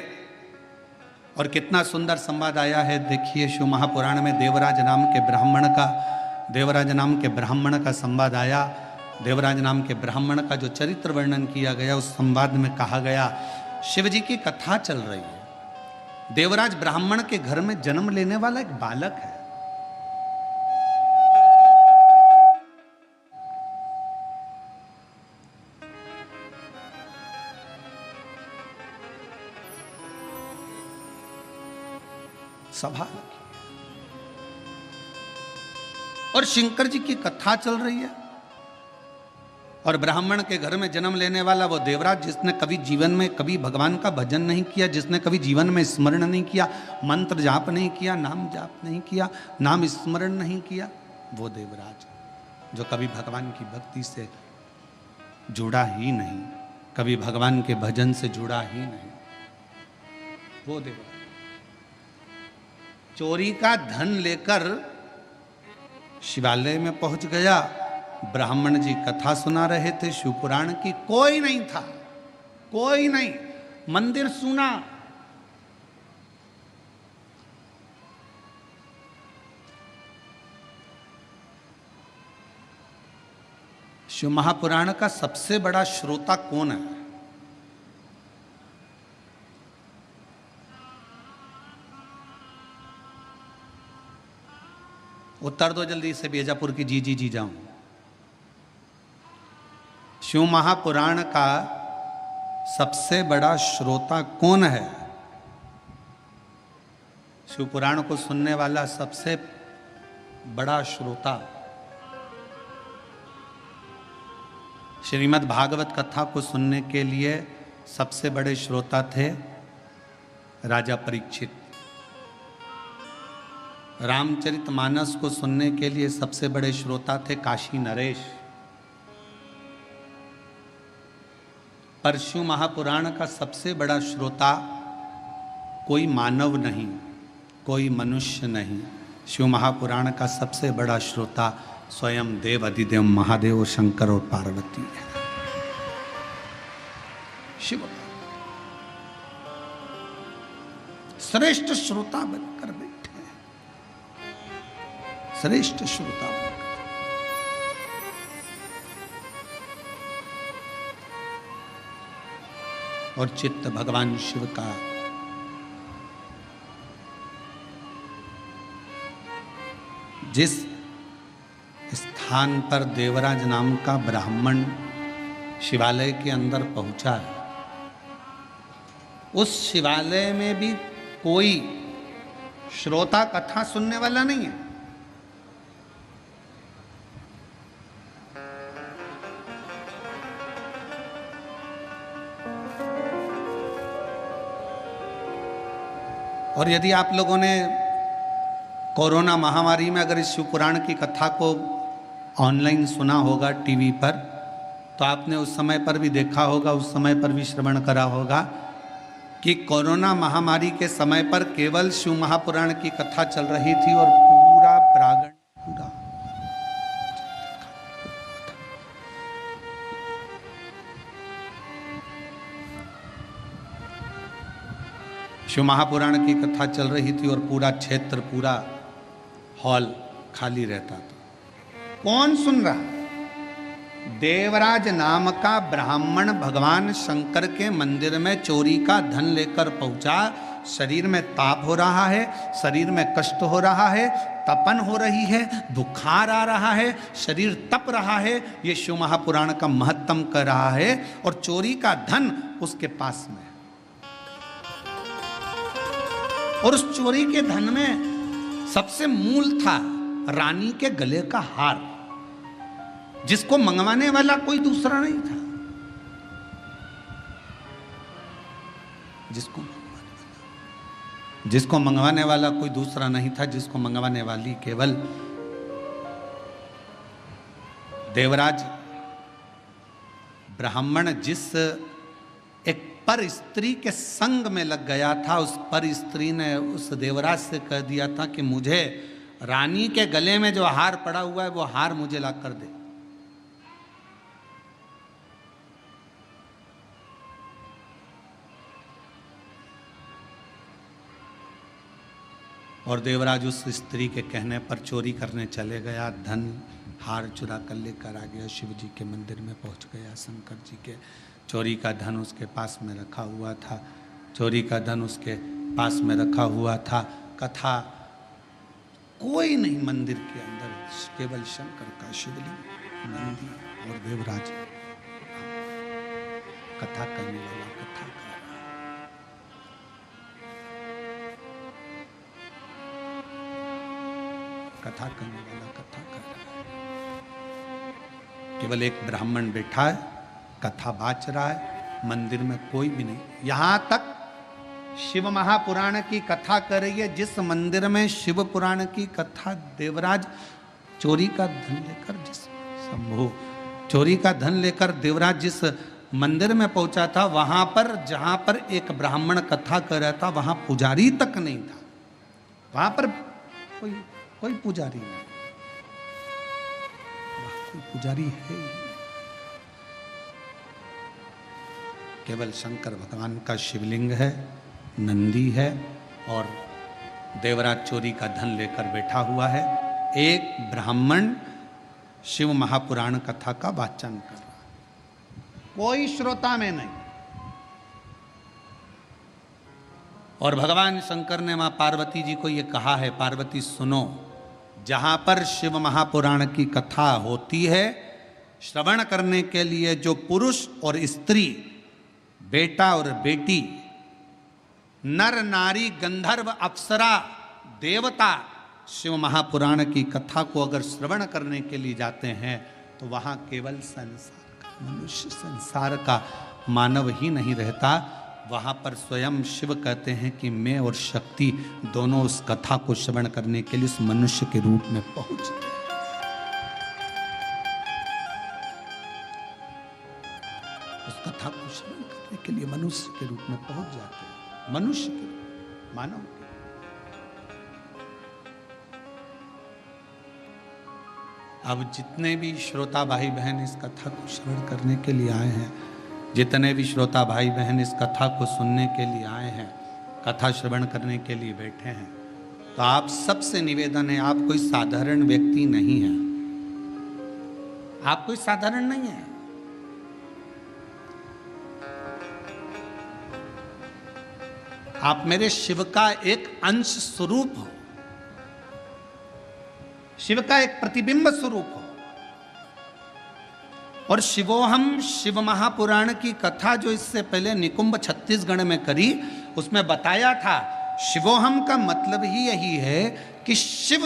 और कितना सुंदर संवाद आया है, देखिए शिव महापुराण में देवराज नाम के ब्राह्मण का संवाद आया। देवराज नाम के ब्राह्मण का जो चरित्र वर्णन किया गया, उस संवाद में कहा गया, शिव जी की कथा चल रही है, देवराज ब्राह्मण के घर में जन्म लेने वाला एक बालक है। सभा लगी और शंकर जी की कथा चल रही है, और ब्राह्मण के घर में जन्म लेने वाला वो देवराज, जिसने कभी जीवन में कभी भगवान का भजन नहीं किया, जिसने कभी जीवन में स्मरण नहीं किया, मंत्र जाप नहीं किया, नाम जाप नहीं किया, नाम स्मरण नहीं किया, वो देवराज जो कभी भगवान की भक्ति से जुड़ा ही नहीं, कभी भगवान के भजन से जुड़ा ही नहीं, वो देवराज चोरी का धन लेकर शिवालय में पहुंच गया। ब्राह्मण जी कथा सुना रहे थे शिव पुराण की, कोई नहीं था, कोई नहीं, मंदिर सुना। शिव महापुराण का सबसे बड़ा श्रोता कौन है? उत्तर दो जल्दी से, बीजापुर की जी जी जी जाऊं। शिव महापुराण का सबसे बड़ा श्रोता कौन है? शिव पुराण को सुनने वाला सबसे बड़ा श्रोता, श्रीमद् भागवत कथा को सुनने के लिए सबसे बड़े श्रोता थे राजा परीक्षित। रामचरितमानस को सुनने के लिए सबसे बड़े श्रोता थे काशी नरेश। पर शिव महापुराण का सबसे बड़ा श्रोता कोई मानव नहीं, कोई मनुष्य नहीं। शिव महापुराण का सबसे बड़ा श्रोता स्वयं देव अधिदेव महादेव शंकर और पार्वती है। शिव श्रेष्ठ श्रोता बनकर बैठे हैं, श्रेष्ठ श्रोता बनकर। और चित्त भगवान शिव का जिस स्थान पर देवराज नाम का ब्राह्मण शिवालय के अंदर पहुंचा है, उस शिवालय में भी कोई श्रोता कथा सुनने वाला नहीं है। और यदि आप लोगों ने कोरोना महामारी में अगर इस शिव पुराण की कथा को ऑनलाइन सुना होगा टीवी पर, तो आपने उस समय पर भी देखा होगा, उस समय पर भी श्रवण करा होगा कि कोरोना महामारी के समय पर केवल शिव महापुराण की कथा चल रही थी और पूरा प्रांगण पूरा शिव महापुराण की कथा चल रही थी और पूरा क्षेत्र, पूरा हॉल खाली रहता था। कौन सुन रहा? देवराज नाम का ब्राह्मण भगवान शंकर के मंदिर में चोरी का धन लेकर पहुंचा। शरीर में ताप हो रहा है, शरीर में कष्ट हो रहा है, तपन हो रही है, बुखार आ रहा है, शरीर तप रहा है। ये शिव महापुराण का महत्तम कर रहा है और चोरी का धन उसके पास में। और उस चोरी के धन में सबसे मूल था रानी के गले का हार, जिसको मंगवाने वाला कोई दूसरा नहीं था। जिसको मंगवाने वाला कोई दूसरा नहीं था, जिसको मंगवाने वाली केवल देवराज ब्राह्मण जिस एक पर स्त्री के संग में लग गया था, उस पर स्त्री ने उस देवराज से कह दिया था कि मुझे रानी के गले में जो हार पड़ा हुआ है वो हार मुझे ला कर दे। और देवराज उस स्त्री के कहने पर चोरी करने चले गया, धन हार चुरा कर लेकर आ गया, शिव जी के मंदिर में पहुंच गया। शंकर जी के चोरी का धन उसके पास में रखा हुआ था, चोरी का धन उसके पास में रखा हुआ था। कथा कोई नहीं मंदिर के अंदर, केवल शंकर का शिवलिंग, नंदी और देवराज। कथा करने वाला कथा कर रहा है। कथा करने वाला कथा कर रहा है। केवल एक ब्राह्मण बैठा है, कथा बाच रहा है, मंदिर में कोई भी नहीं। यहां तक शिव महापुराण की कथा कर रही है, जिस मंदिर में शिव पुराण की कथा देवराज चोरी का धन लेकर, जिस शंभु चोरी का धन लेकर देवराज जिस मंदिर में पहुंचा था, वहां पर जहां पर एक ब्राह्मण कथा कर रहा था, वहां पुजारी तक नहीं था। वहां पर कोई पुजारी नहीं, कोई पुजारी है ही नहीं। केवल शंकर भगवान का शिवलिंग है, नंदी है और देवराज चोरी का धन लेकर बैठा हुआ है। एक ब्राह्मण शिव महापुराण कथा का वाचन कर रहा है, कोई श्रोता में नहीं। और भगवान शंकर ने मां पार्वती जी को ये कहा है, पार्वती सुनो, जहां पर शिव महापुराण की कथा होती है, श्रवण करने के लिए जो पुरुष और स्त्री, बेटा और बेटी, नर नारी, गंधर्व, अप्सरा, देवता शिव महापुराण की कथा को अगर श्रवण करने के लिए जाते हैं, तो वहां केवल संसार का मनुष्य, संसार का मानव ही नहीं रहता। वहां पर स्वयं शिव कहते हैं कि मैं और शक्ति दोनों उस कथा को श्रवण करने के लिए उस मनुष्य के रूप में पहुंच गए। उस कथा को श्रवण करने के लिए मनुष्य के रूप में पहुंच जाते हैं, मनुष्य के रूप, मानव के। अब जितने भी श्रोता भाई बहन इस कथा को श्रवण करने के लिए आए हैं, जितने भी श्रोता भाई बहन इस कथा को सुनने के लिए आए हैं, कथा श्रवण करने के लिए बैठे हैं, तो आप सबसे निवेदन है, आप कोई साधारण व्यक्ति नहीं है, आप कोई साधारण नहीं है। आप मेरे शिव का एक अंश स्वरूप हो, शिव का एक प्रतिबिंब स्वरूप हो। और शिवोहम शिव महापुराण की कथा जो इससे पहले निकुंभ छत्तीसगढ़ में करी, उसमें बताया था शिवोहम का मतलब ही यही है कि शिव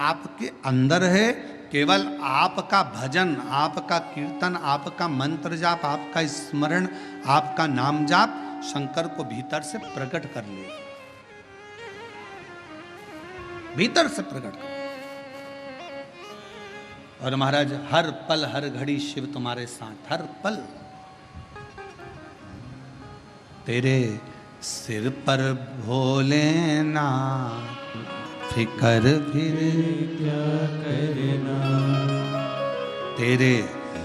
आपके अंदर है। केवल आपका भजन, आपका कीर्तन, आपका मंत्र जाप, आपका स्मरण, आपका नाम जाप शंकर को भीतर से प्रकट कर ले, भीतर से प्रकट कर। और महाराज हर पल हर घड़ी शिव तुम्हारे साथ, हर पल। तेरे सिर पर भोलेनाथ फिकर फिर क्या करना, तेरे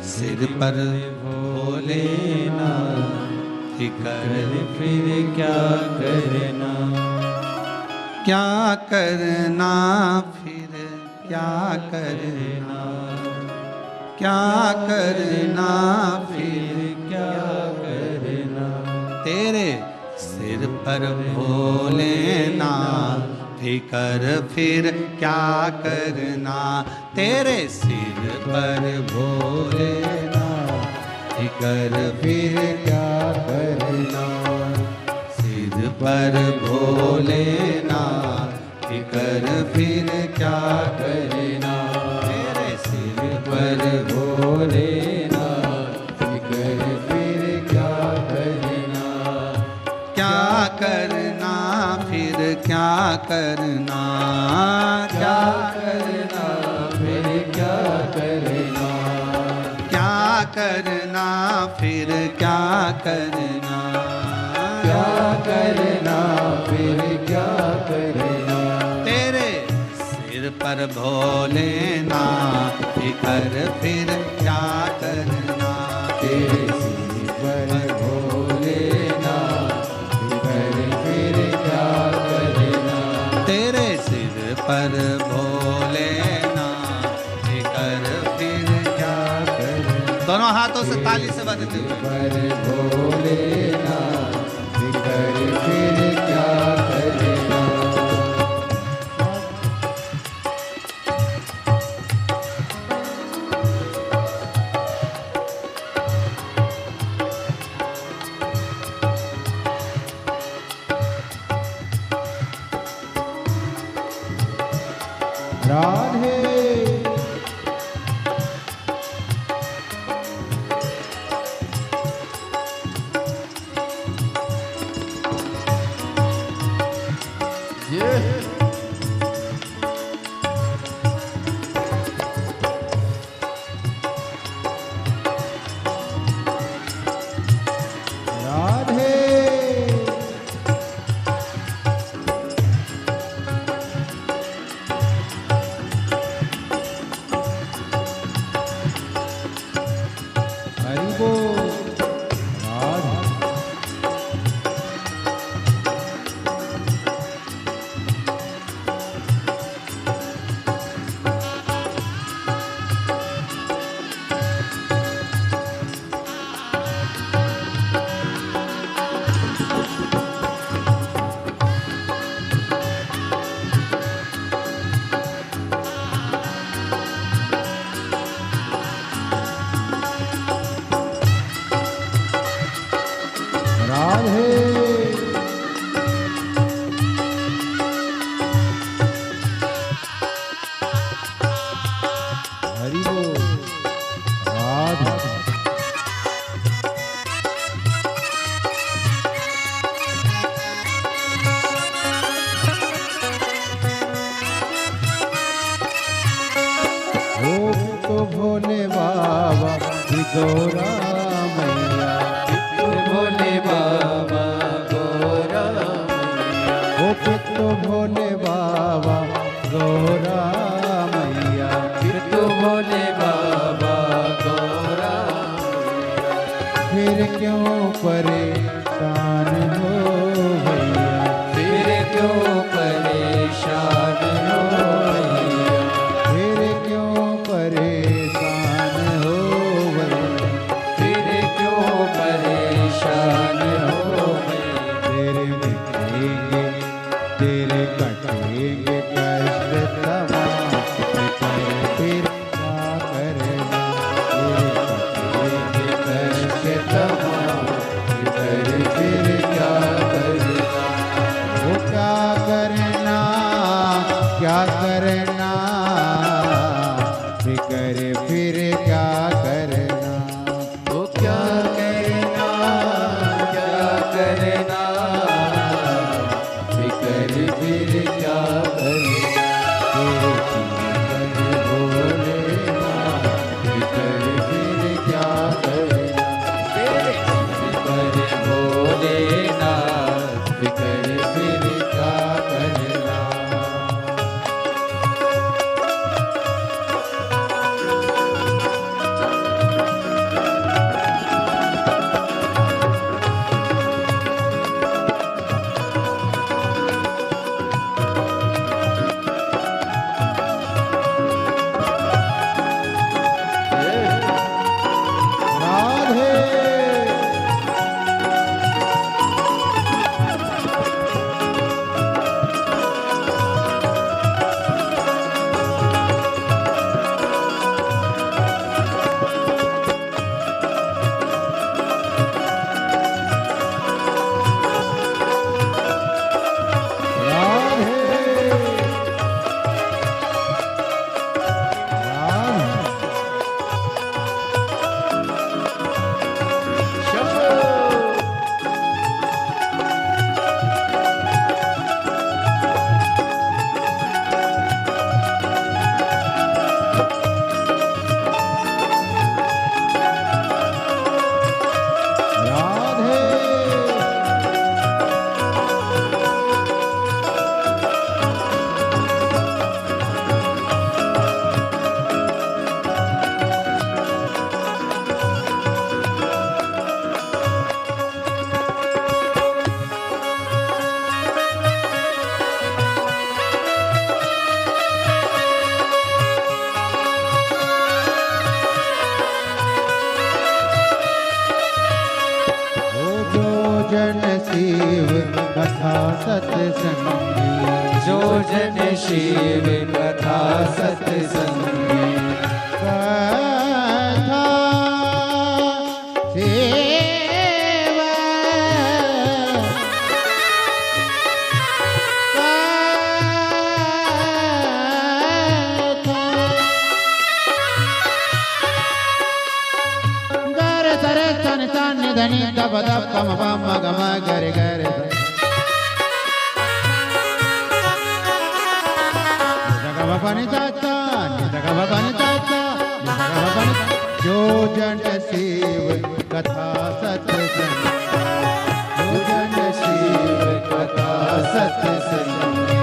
सिर पर भोलेनाथ फिकर फिर क्या करना, क्या करना, फिर क्या करना, क्या करना, फिर क्या करना, तेरे सिर पर भोलेनाथ फिकर फिर क्या करना, तेरे सिर पर भोलेनाथ फिकर फिर क्या करना, सिर पर भोलेनाथ फिकर फिर क्या करना, तेरे सिर पर भोलेनाथ फिकर फिर क्या करना, क्या करना, फिर क्या करना, क्या करना, फिर क्या करना, क्या करना, फिर क्या करना, क्या करना, फिर क्या करना, तेरे सिर पर भोलेनाथ फिकर फिर क्या करना, तेरे सिर पर भोलेनाथ फिकर फिर क्या करना, तेरे सिर पर भोलेनाथ फिकर फिर क्या करना। दोनों हाथों से ताली से बजते हुए पर भोलेनाथ फिकर फिर क्या करना। राधे राधे हरि बोल राधे राधे हरि बोल राधे ओ तो भोले बाबा गौरा मैया, भोले बाबा गौरा मैया, ओ तो भोले बाबा गौरा मैया, तो भोले बाबा गौरा मैया, फिर क्यों परेशान हो भैया, फिर क्यों परेशान हो मैया, फिर क्यों परेशान हो भैया, फिर क्यों परेशान हो मैया, तेरे मिटेंगे तेरे कटेंगे कष्ट तमाम, फिर क्या करना, तेरे कटेंगे कष्ट तमाम, फिर करना, फिकर फिर क्या करना। वो क्या करना, क्या करना, फिकर फिर क्या करना। तेरे सिर पर भोलेनाथ, फिकर फिर क्या करना। राधे जन शिव कथा सत्संगी, जो जन शिव कथा सत्संगी, कथा शिव गर सर सन सन धनि दप दप पम पम गम गर गर जगम पनि चाचा जगम पनि चाचा जगम पनि। जो जन शिव कथा सत्संग, जो जन शिव कथा सत्संगी,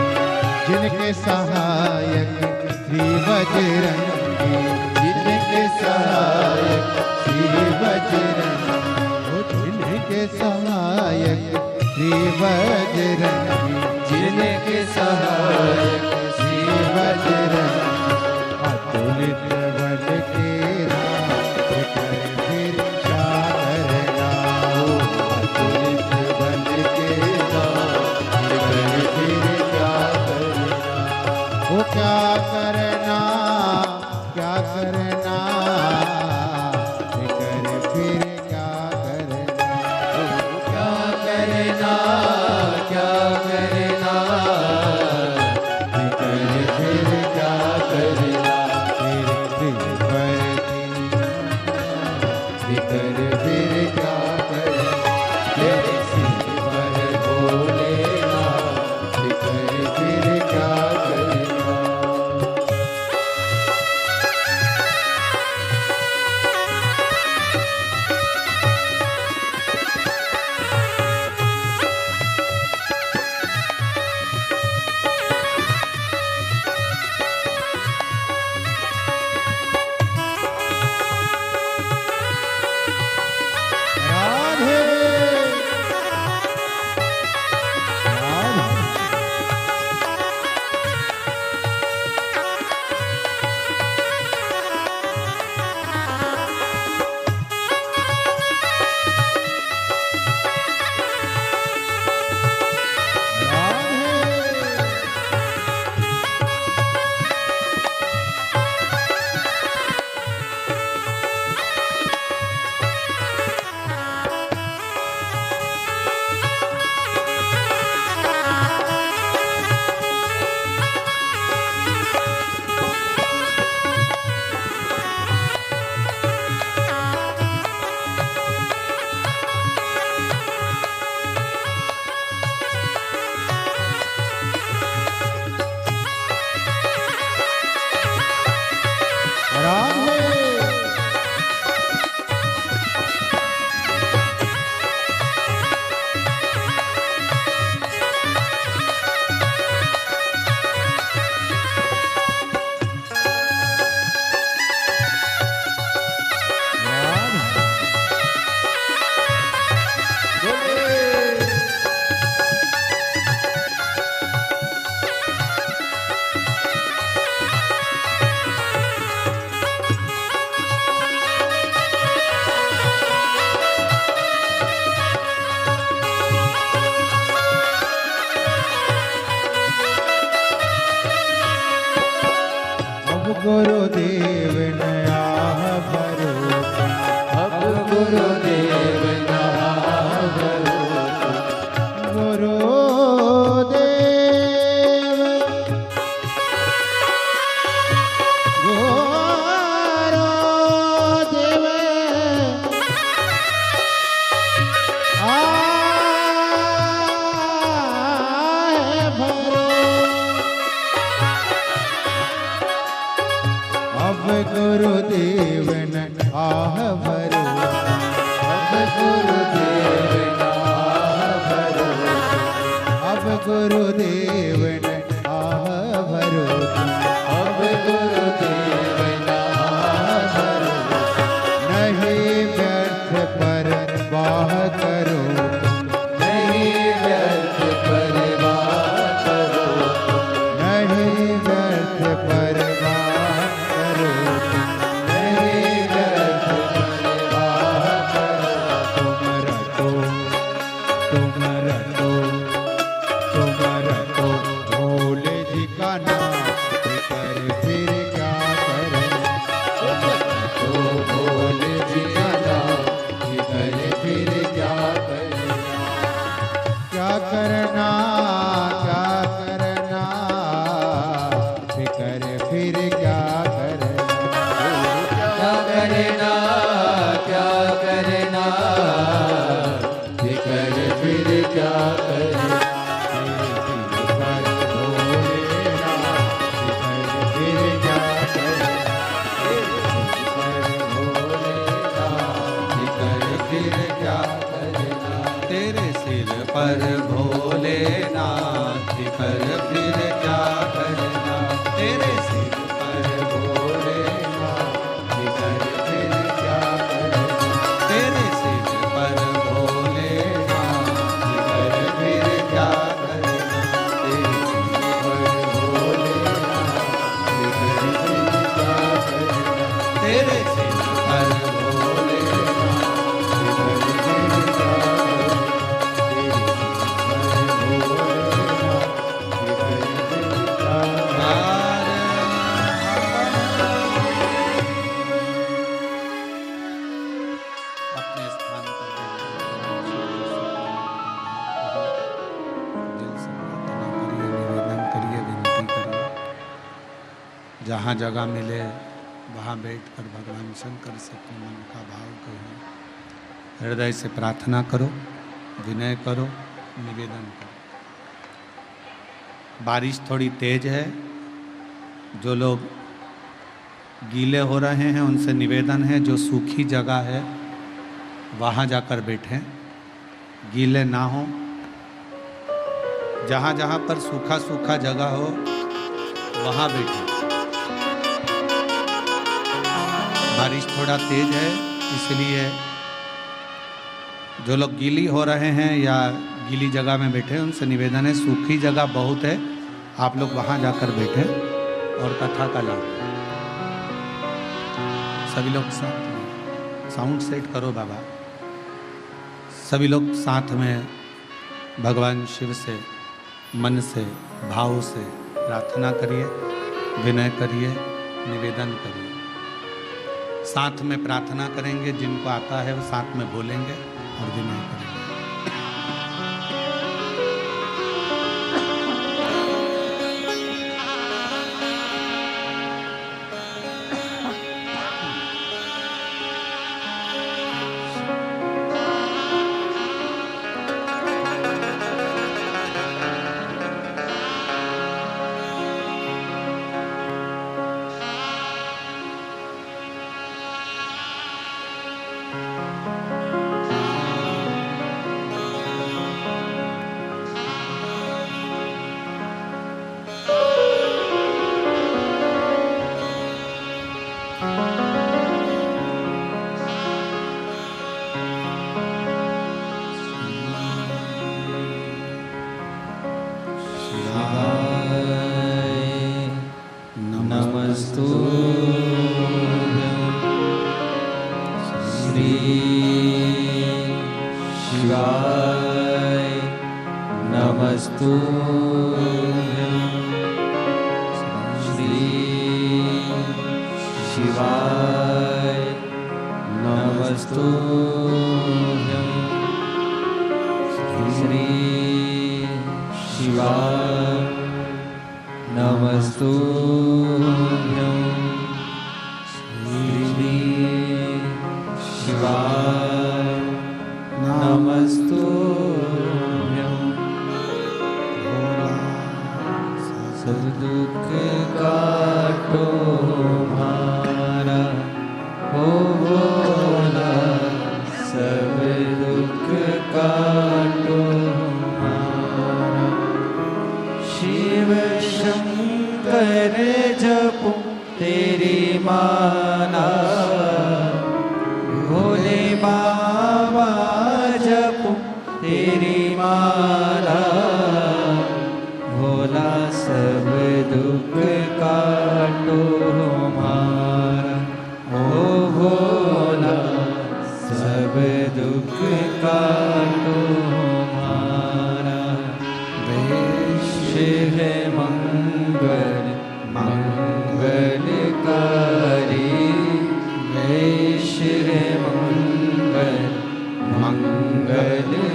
जिनके सहायक श्री बजरंगी, जिनके सहायक श्री बजरंगी, जिनके सहायक श्री बजरंगी, जिनके सहायक श्री बजरंगी, अतुलित बल के राम, फिकर फिर क्या करना। अतुलित बल के नाम, फिकर फिर क्या करना। वो क्या करना, क्या करना, फिकर फिर क्या करना। क्या करना, क्या करना, फिकर फिर क्या करना। तेरे दिल पर फिकर फिर क्या करना। तेरे सिर पर भोलेनाथ, फिकर फिर क्या करना। गुरुदेव नया भरो, अब गुरुदेव नहा भरो, गुरुदेव गुरुदेव आए भरो, अब गुरुदेव न आह भरो, अब गुरुदेव नहा भरो, अब गुरुदेव न आह भरो, अब गुरुदेव नहा भरो, नहीं व्यर्थ पर वाह करो, नहीं व्यर्थ परवाह करो, नहीं व्यर्थ पर वाह करो, नहीं व्यर्थ परवाह करो, तुम रटो भोले जी का नाम कर फिर क्या करना, तो भोले जी का नाम जिकर फिर क्या करना, क्या करना, क्या करना, फिकर फिर क्या करना, क्या करना, क्या करना, जिकर फिर क्या करना, तेरे सिर पर भोलेनाथ कर फिर क्या करना, तेरे सिर पर भोलेनाथ कर फिर क्या करना, तेरे सिर पर भोलेनाथ कर फिर क्या करना, तेरे सिर पर भोलेनाथ कर फिर क्या करना, तेरे सिर पर अपने स्थान पर दिल से प्रार्थना करिए, निवेदन करिए, विनती करिए। जहाँ जगह मिले वहाँ बैठकर भगवान शंकर से अपने मन का भाव कहिए, हृदय से प्रार्थना करो, विनय करो, निवेदन करो। बारिश थोड़ी तेज है, जो लोग गीले हो रहे हैं उनसे निवेदन है जो सूखी जगह है वहाँ जाकर बैठें, गीले ना हो। जहाँ जहाँ पर सूखा सूखा जगह हो वहाँ बैठें। बारिश थोड़ा तेज है, इसलिए जो लोग गीली हो रहे हैं या गीली जगह में बैठे उनसे निवेदन है, सूखी जगह बहुत है, आप लोग वहाँ जाकर बैठे और कथा का लाभ। सभी लोग साथ में साउंड सेट करो बाबा। सभी लोग साथ में भगवान शिव से मन से भाव से प्रार्थना करिए, विनय करिए, निवेदन करिए। साथ में प्रार्थना करेंगे, जिनको आता है वो साथ में बोलेंगे और विनय करेंगे। शिवाय नमस्तुभ्यं श्री शिवाय नमस्तुभ्यं श्री शिवाय नमस्तुभ्यं श्री शिवाय नमस्तुभ्यं सब दुख काटो हमारा हो भोला सब दुख काटो हमारा शिव शंकर जपो तेरी माला भोले बाबा जपो तेरी माला भोला सब दुख काटो हमारा ओ भोला सब दुख काटो हमारा वेश है मंगल मंगलकारी वेश है मंगल मंगलकारी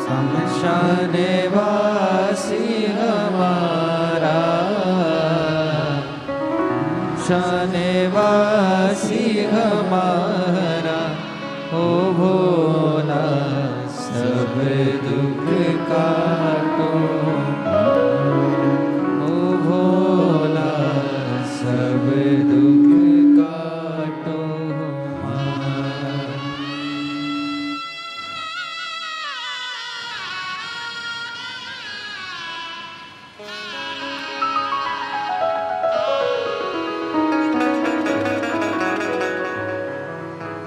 शमशान वासी हमारा शमशान वासी हमारा ओ भोला सब दुख काटो ओ भोला सब दुख काटो हमारा।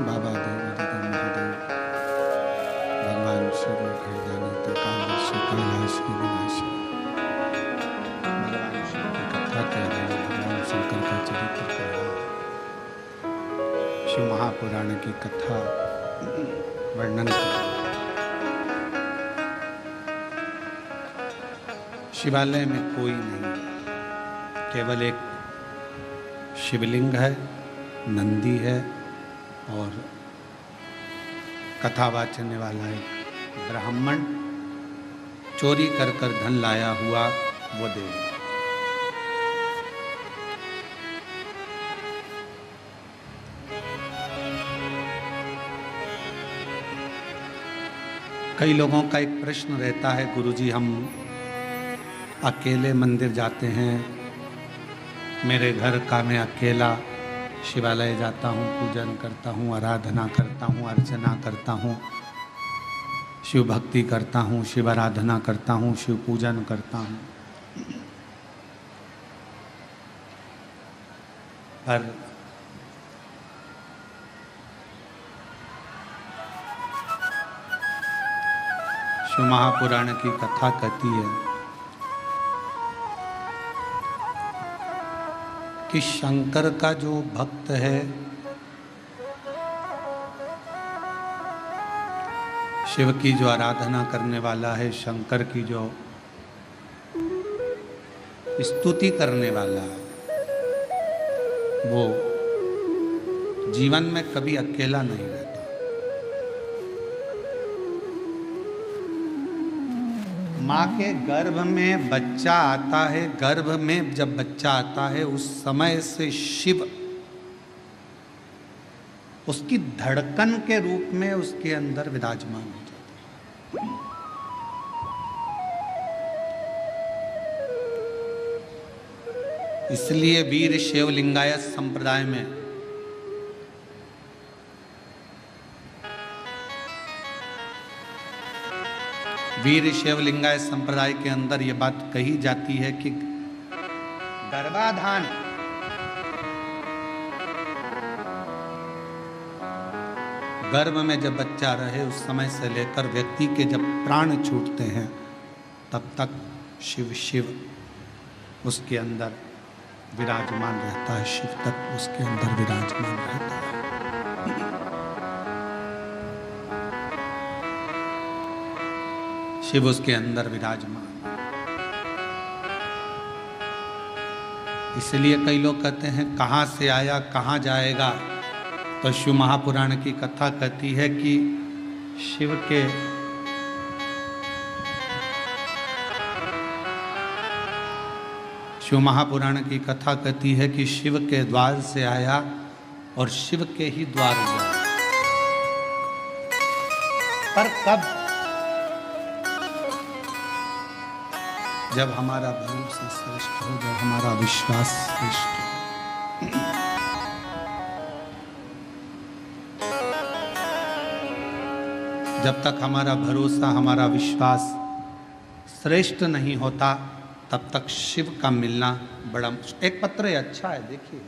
बाबा देवादिदेव महादेव भगवान शिव घरदानी त्रिकालदर्शी कैलाशी विनाशी भगवान शिव की कथा कह रहे हैं, भगवान शंकर का चरित्र कह रहे हैं, शिव महापुराण की कथा वर्णन कर रहे हैं। शिवालय में कोई नहीं, केवल एक शिवलिंग है, नंदी है और कथा वाचने वाला एक ब्राह्मण चोरी कर कर धन लाया हुआ वो देव। कई लोगों का एक प्रश्न रहता है, गुरुजी हम अकेले मंदिर जाते हैं, मेरे घर का मैं अकेला शिवालय जाता हूँ, पूजन करता हूँ, आराधना करता हूँ, अर्चना करता हूँ, शिव भक्ति करता हूँ, शिव आराधना करता हूँ, शिव पूजन करता हूँ, पर शिव महापुराण की कथा कहती है कि शंकर का जो भक्त है, शिव की जो आराधना करने वाला है, शंकर की जो स्तुति करने वाला है, वो जीवन में कभी अकेला नहीं रहता। माँ के गर्भ में बच्चा आता है, गर्भ में जब बच्चा आता है उस समय से शिव उसकी धड़कन के रूप में उसके अंदर विराजमान हो जाता है। इसलिए वीर शैव लिंगायत संप्रदाय में वीर शैव लिंगायत संप्रदाय के अंदर यह बात कही जाती है कि गर्भाधान गर्भ में जब बच्चा रहे उस समय से लेकर व्यक्ति के जब प्राण छूटते हैं तब तक शिव शिव उसके अंदर विराजमान रहता है, शिव तत्व उसके अंदर विराजमान रहता है। शिव उसके अंदर विराजमान। इसलिए कई लोग कहते हैं कहाँ से आया कहाँ जाएगा। तो शिव महापुराण की कथा कहती है कि शिव के शिव महापुराण की कथा कहती है कि शिव के द्वार से आया और शिव के ही द्वार गया। पर कब? जब हमारा भरोसा श्रेष्ठ हो, जब हमारा विश्वास श्रेष्ठ हो। जब तक हमारा भरोसा हमारा विश्वास श्रेष्ठ नहीं होता तब तक शिव का मिलना बड़ा मुश्किल। एक पत्र अच्छा है, देखिए।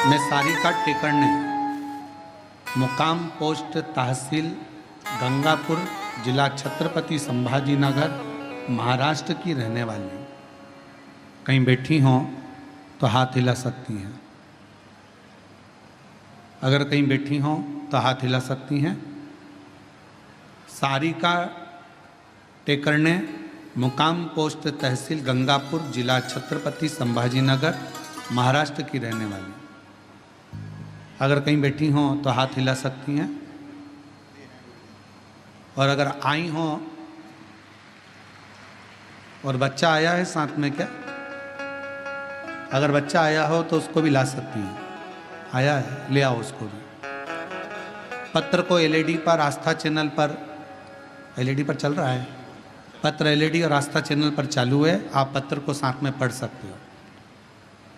मैं सारिका टेकरने, मुकाम पोस्ट तहसील गंगापुर, जिला छत्रपति संभाजी नगर, महाराष्ट्र की रहने वाली हूँ। कहीं बैठी हों तो हाथ हिला सकती हैं। अगर कहीं बैठी हों तो हाथ हिला सकती हैं। सारिका टेकरने, मुकाम पोस्ट तहसील गंगापुर, जिला छत्रपति संभाजी नगर, महाराष्ट्र की रहने वाली। अगर कहीं बैठी हों तो हाथ हिला सकती हैं। और अगर आई हों और बच्चा आया है साथ में क्या? अगर बच्चा आया हो तो उसको भी ला सकती हैं। आया है, ले आओ उसको भी। पत्र को एलईडी पर, आस्था चैनल पर, एलईडी पर चल रहा है पत्र, एलईडी और आस्था चैनल पर चालू है। आप पत्र को साथ में पढ़ सकते हो।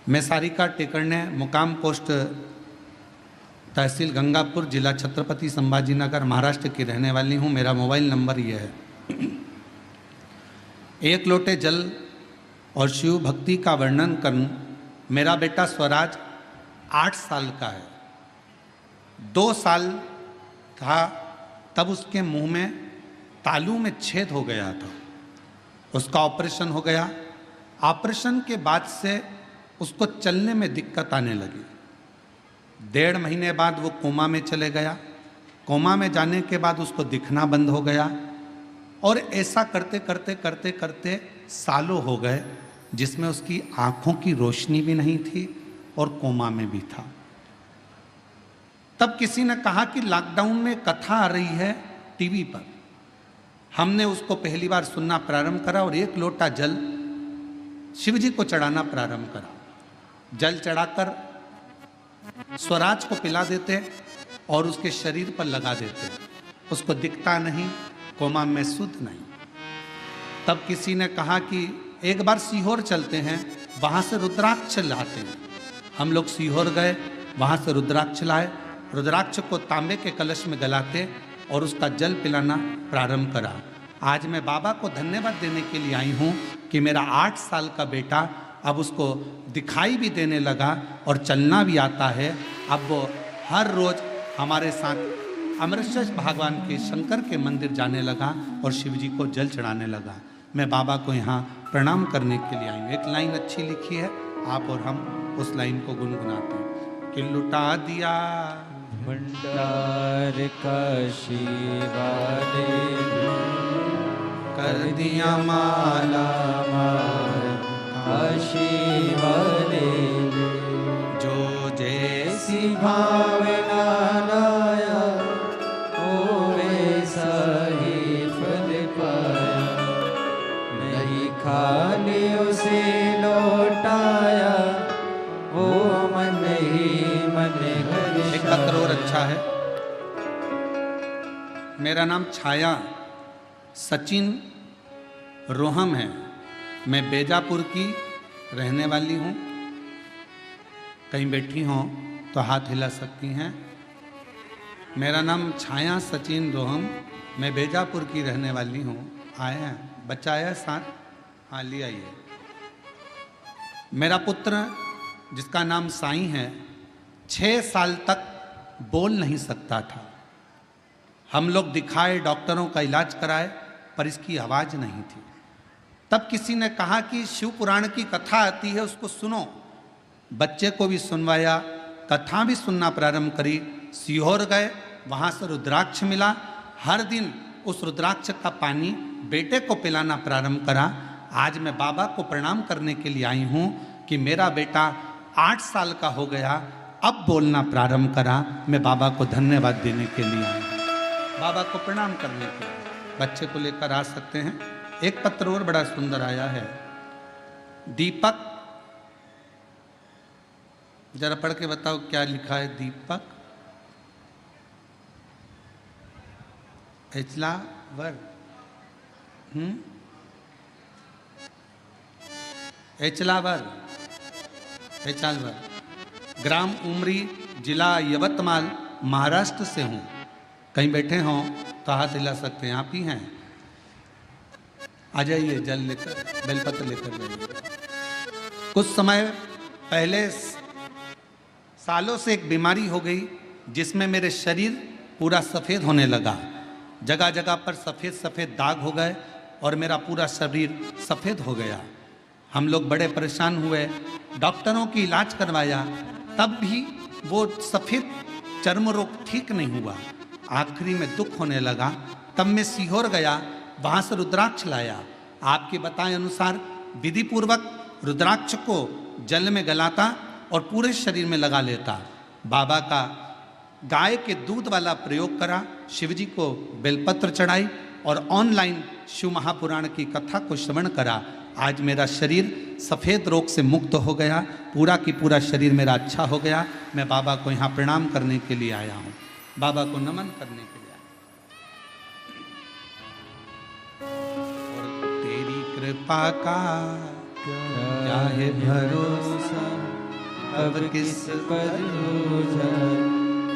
मैं सारिका टेकरने, मुकाम पोस्ट तहसील गंगापुर, जिला छत्रपति संभाजी नगर, महाराष्ट्र की रहने वाली हूँ। मेरा मोबाइल नंबर ये है। एक लोटे जल और शिव भक्ति का वर्णन करूँ। मेरा बेटा स्वराज 8 साल का है। 2 साल था तब उसके मुंह में तालू में छेद हो गया था। उसका ऑपरेशन हो गया। ऑपरेशन के बाद से उसको चलने में दिक्कत आने लगी। 1.5 महीने बाद वो कोमा में चले गया। कोमा में जाने के बाद उसको दिखना बंद हो गया। और ऐसा करते करते करते करते सालों हो गए, जिसमें उसकी आंखों की रोशनी भी नहीं थी और कोमा में भी था। तब किसी ने कहा कि लॉकडाउन में कथा आ रही है टीवी पर। हमने उसको पहली बार सुनना प्रारंभ करा और 1 लोटा जल शिव जी को चढ़ाना प्रारंभ करा। जल चढ़ाकर स्वराज को पिला देते और उसके शरीर पर लगा देते। उसको दिखता नहीं, कोमा में सुध नहीं। तब किसी ने कहा कि एक बार सीहोर चलते हैं, वहाँ से रुद्राक्ष लाते हैं। हम लोग सीहोर गए, वहाँ से रुद्राक्ष लाए। रुद्राक्ष को तांबे के कलश में गलाते और उसका जल पिलाना प्रारंभ करा। आज मैं बाबा को धन्यवाद देने के लिए आई हूँ कि मेरा 8 साल का बेटा अब उसको दिखाई भी देने लगा और चलना भी आता है। अब वो हर रोज हमारे साथ अमृतसर भगवान के शंकर के मंदिर जाने लगा और शिव जी को जल चढ़ाने लगा। मैं बाबा को यहाँ प्रणाम करने के लिए आई हूँ। एक लाइन अच्छी लिखी है, आप और हम उस लाइन को गुनगुनाते हैं कि लुटा दिया भंडार का शिवाले, कर दिया माला शिवाले, जो जैसी भावना लाया ओ वैसा ही फल पाया। नहीं खाली उसे लौटाया, वो मन ही मन हर्षाया। एक पत्र और अच्छा है। मेरा नाम छाया सचिन रोहम है। मैं बेजापुर की रहने वाली हूँ। कहीं बैठी हों तो हाथ हिला सकती हैं। मेरा नाम छाया सचिन रोहम, मैं बेजापुर की रहने वाली हूँ। आए हैं, बच्चा आया है साथ? हाँ, ले आइए। मेरा पुत्र जिसका नाम साईं है, 6 साल तक बोल नहीं सकता था। हम लोग दिखाए, डॉक्टरों का इलाज कराए, पर इसकी आवाज़ नहीं थी। तब किसी ने कहा कि शिव पुराण की कथा आती है, उसको सुनो। बच्चे को भी सुनवाया, कथा भी सुनना प्रारंभ करी। सीहोर गए वहाँ से रुद्राक्ष मिला। हर दिन उस रुद्राक्ष का पानी बेटे को पिलाना प्रारंभ करा। आज मैं बाबा को प्रणाम करने के लिए आई हूँ कि मेरा बेटा 8 साल का हो गया, अब बोलना प्रारंभ करा। मैं बाबा को धन्यवाद देने के लिए आई हूँ, बाबा को प्रणाम करने के लिए। बच्चे को लेकर आ सकते हैं। एक पत्र और बड़ा सुंदर आया है। दीपक, जरा पढ़ के बताओ क्या लिखा है। दीपक एचलावर, एचालवर, ग्राम उमरी, जिला यवतमाल, महाराष्ट्र से हूँ। कहीं बैठे हों तो हाथ हिला सकते हैं, आप ही हैं। आ जाइए, जल लेकर, बेलपत्र लेकर जाइए। कुछ समय पहले सालों से एक बीमारी हो गई जिसमें मेरे शरीर पूरा सफ़ेद होने लगा। जगह जगह पर सफ़ेद सफ़ेद दाग हो गए और मेरा पूरा शरीर सफ़ेद हो गया। हम लोग बड़े परेशान हुए, डॉक्टरों की इलाज करवाया, तब भी वो सफ़ेद चर्म रोग ठीक नहीं हुआ। आखिरी में दुख होने लगा। तब मैं सीहोर गया, वहाँ से रुद्राक्ष लाया। आपके बताए अनुसार विधि पूर्वक रुद्राक्ष को जल में गलाता और पूरे शरीर में लगा लेता। बाबा का गाय के दूध वाला प्रयोग करा, शिवजी को बेलपत्र चढ़ाई और ऑनलाइन शिव महापुराण की कथा को श्रवण करा। आज मेरा शरीर सफ़ेद रोग से मुक्त हो गया, पूरा की पूरा शरीर मेरा अच्छा हो गया। मैं बाबा को यहाँ प्रणाम करने के लिए आया हूँ, बाबा को नमन करने के लिए आया। और तेरी कृपा का क्या है भरोसा, अब किस पर हो जाए,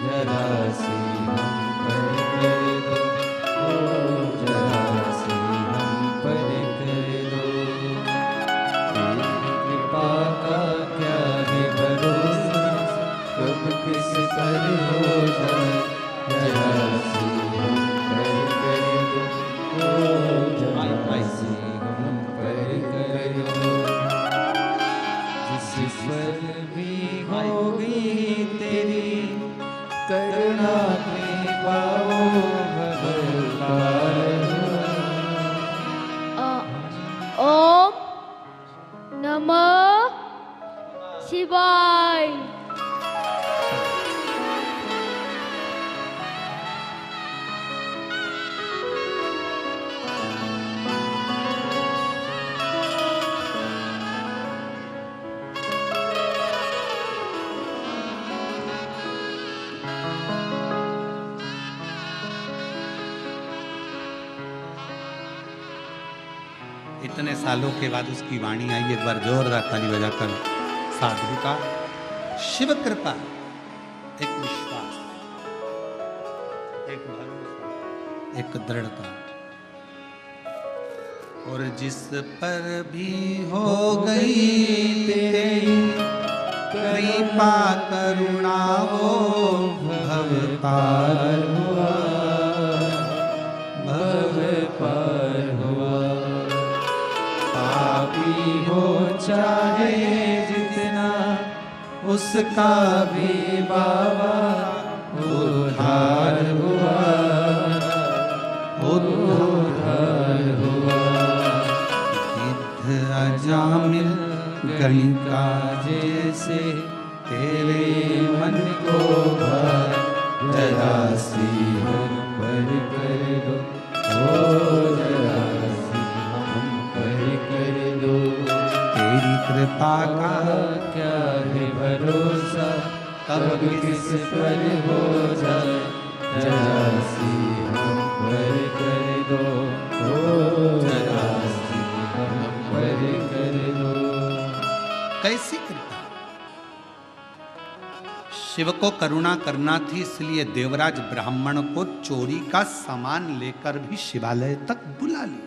जरा सी हम पर कर दो, ओ जरा सी हम पर कर दो। तेरी कृपा का क्या है भरोसा, कब किस पर हो जाए, जरा सी हम पर कर दो, ओ जरा सी हम पर कर दो। जिस पर भी होगी तेरी करुणा कृपा ओम नमः शिवाय। इतने सालों के बाद उसकी वाणी आई। एक बार जोरदार ताली बजाकर साधु का शिव कृपा, एक विश्वास, एक भरोसा, एक दृढ़ता। और जिस पर भी हो गई तेरी कृपा करुणा, वो भव पार हुआ, भव पार हुआ। पापी हो चाहे जितना, उसका भी बाबा उद्धार हुआ, उद्धार हुआ। गिद्ध अजामिल गणिका जैसे तेरे मन को भर, जरा सी हम पर कर दो, ओ जरा सी हम पर कर दो। तेरी कृपा का क्या है भरोसा, कब किस पर हो जाए, जरा सी हम पर कर दो, ओ जरा सी हम पर कर दो। कैसी कृपा। शिव को करुणा करना थी, इसलिए देवराज ब्राह्मण को चोरी का सामान लेकर भी शिवालय तक बुला लिया।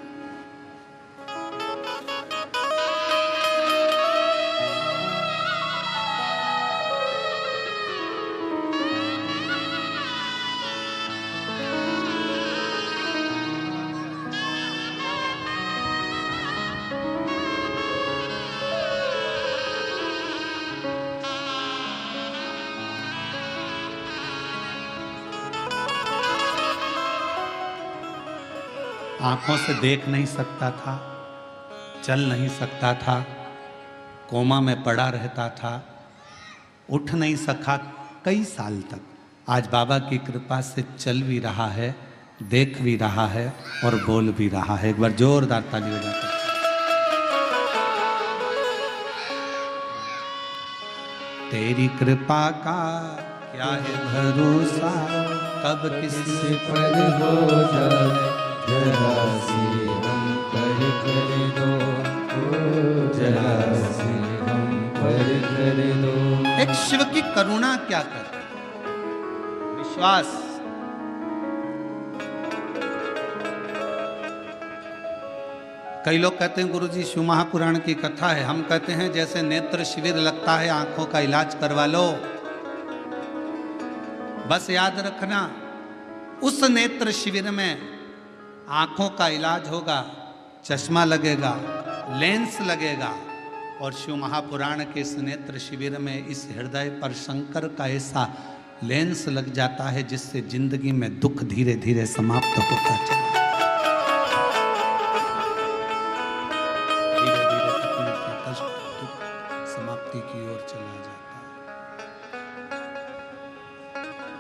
आंखों से देख नहीं सकता था, चल नहीं सकता था, कोमा में पड़ा रहता था, उठ नहीं सका कई साल तक। आज बाबा की कृपा से चल भी रहा है, देख भी रहा है और बोल भी रहा है। एक बार जोरदार ताली बजाते हैं। तेरी कृपा का क्या है भरोसा, कब किसी पर हो जाए जरा सी हम पर कर दो, जरा सी हम पर कर दो। एक शिव की करुणा क्या कर, विश्वास। कई लोग कहते हैं गुरुजी शिव महापुराण की कथा है, हम कहते हैं जैसे नेत्र शिविर लगता है, आंखों का इलाज करवा लो। बस याद रखना, उस नेत्र शिविर में आंखों का इलाज होगा, चश्मा लगेगा, लेंस लगेगा, और शिव महापुराण के इस नेत्र शिविर में इस हृदय पर शंकर का ऐसा लेंस लग जाता है जिससे जिंदगी में दुख धीरे धीरे समाप्त होता चला, धीरे धीरे तकलीफ, कष्ट, दुख समाप्ति की ओर चला जाता है,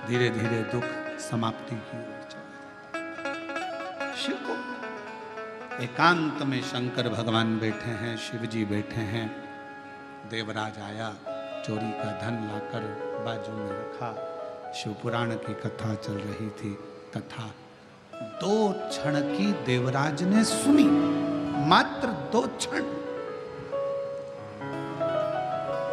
धीरे धीरे दुख समाप्ति की ओर चला जाता है। शिव को एकांत में शंकर भगवान बैठे हैं, शिव जी बैठे हैं। देवराज आया, चोरी का धन लाकर बाजू में रखा। शिव पुराण की कथा चल रही थी। कथा 2 क्षण की देवराज ने सुनी, मात्र 2 क्षण।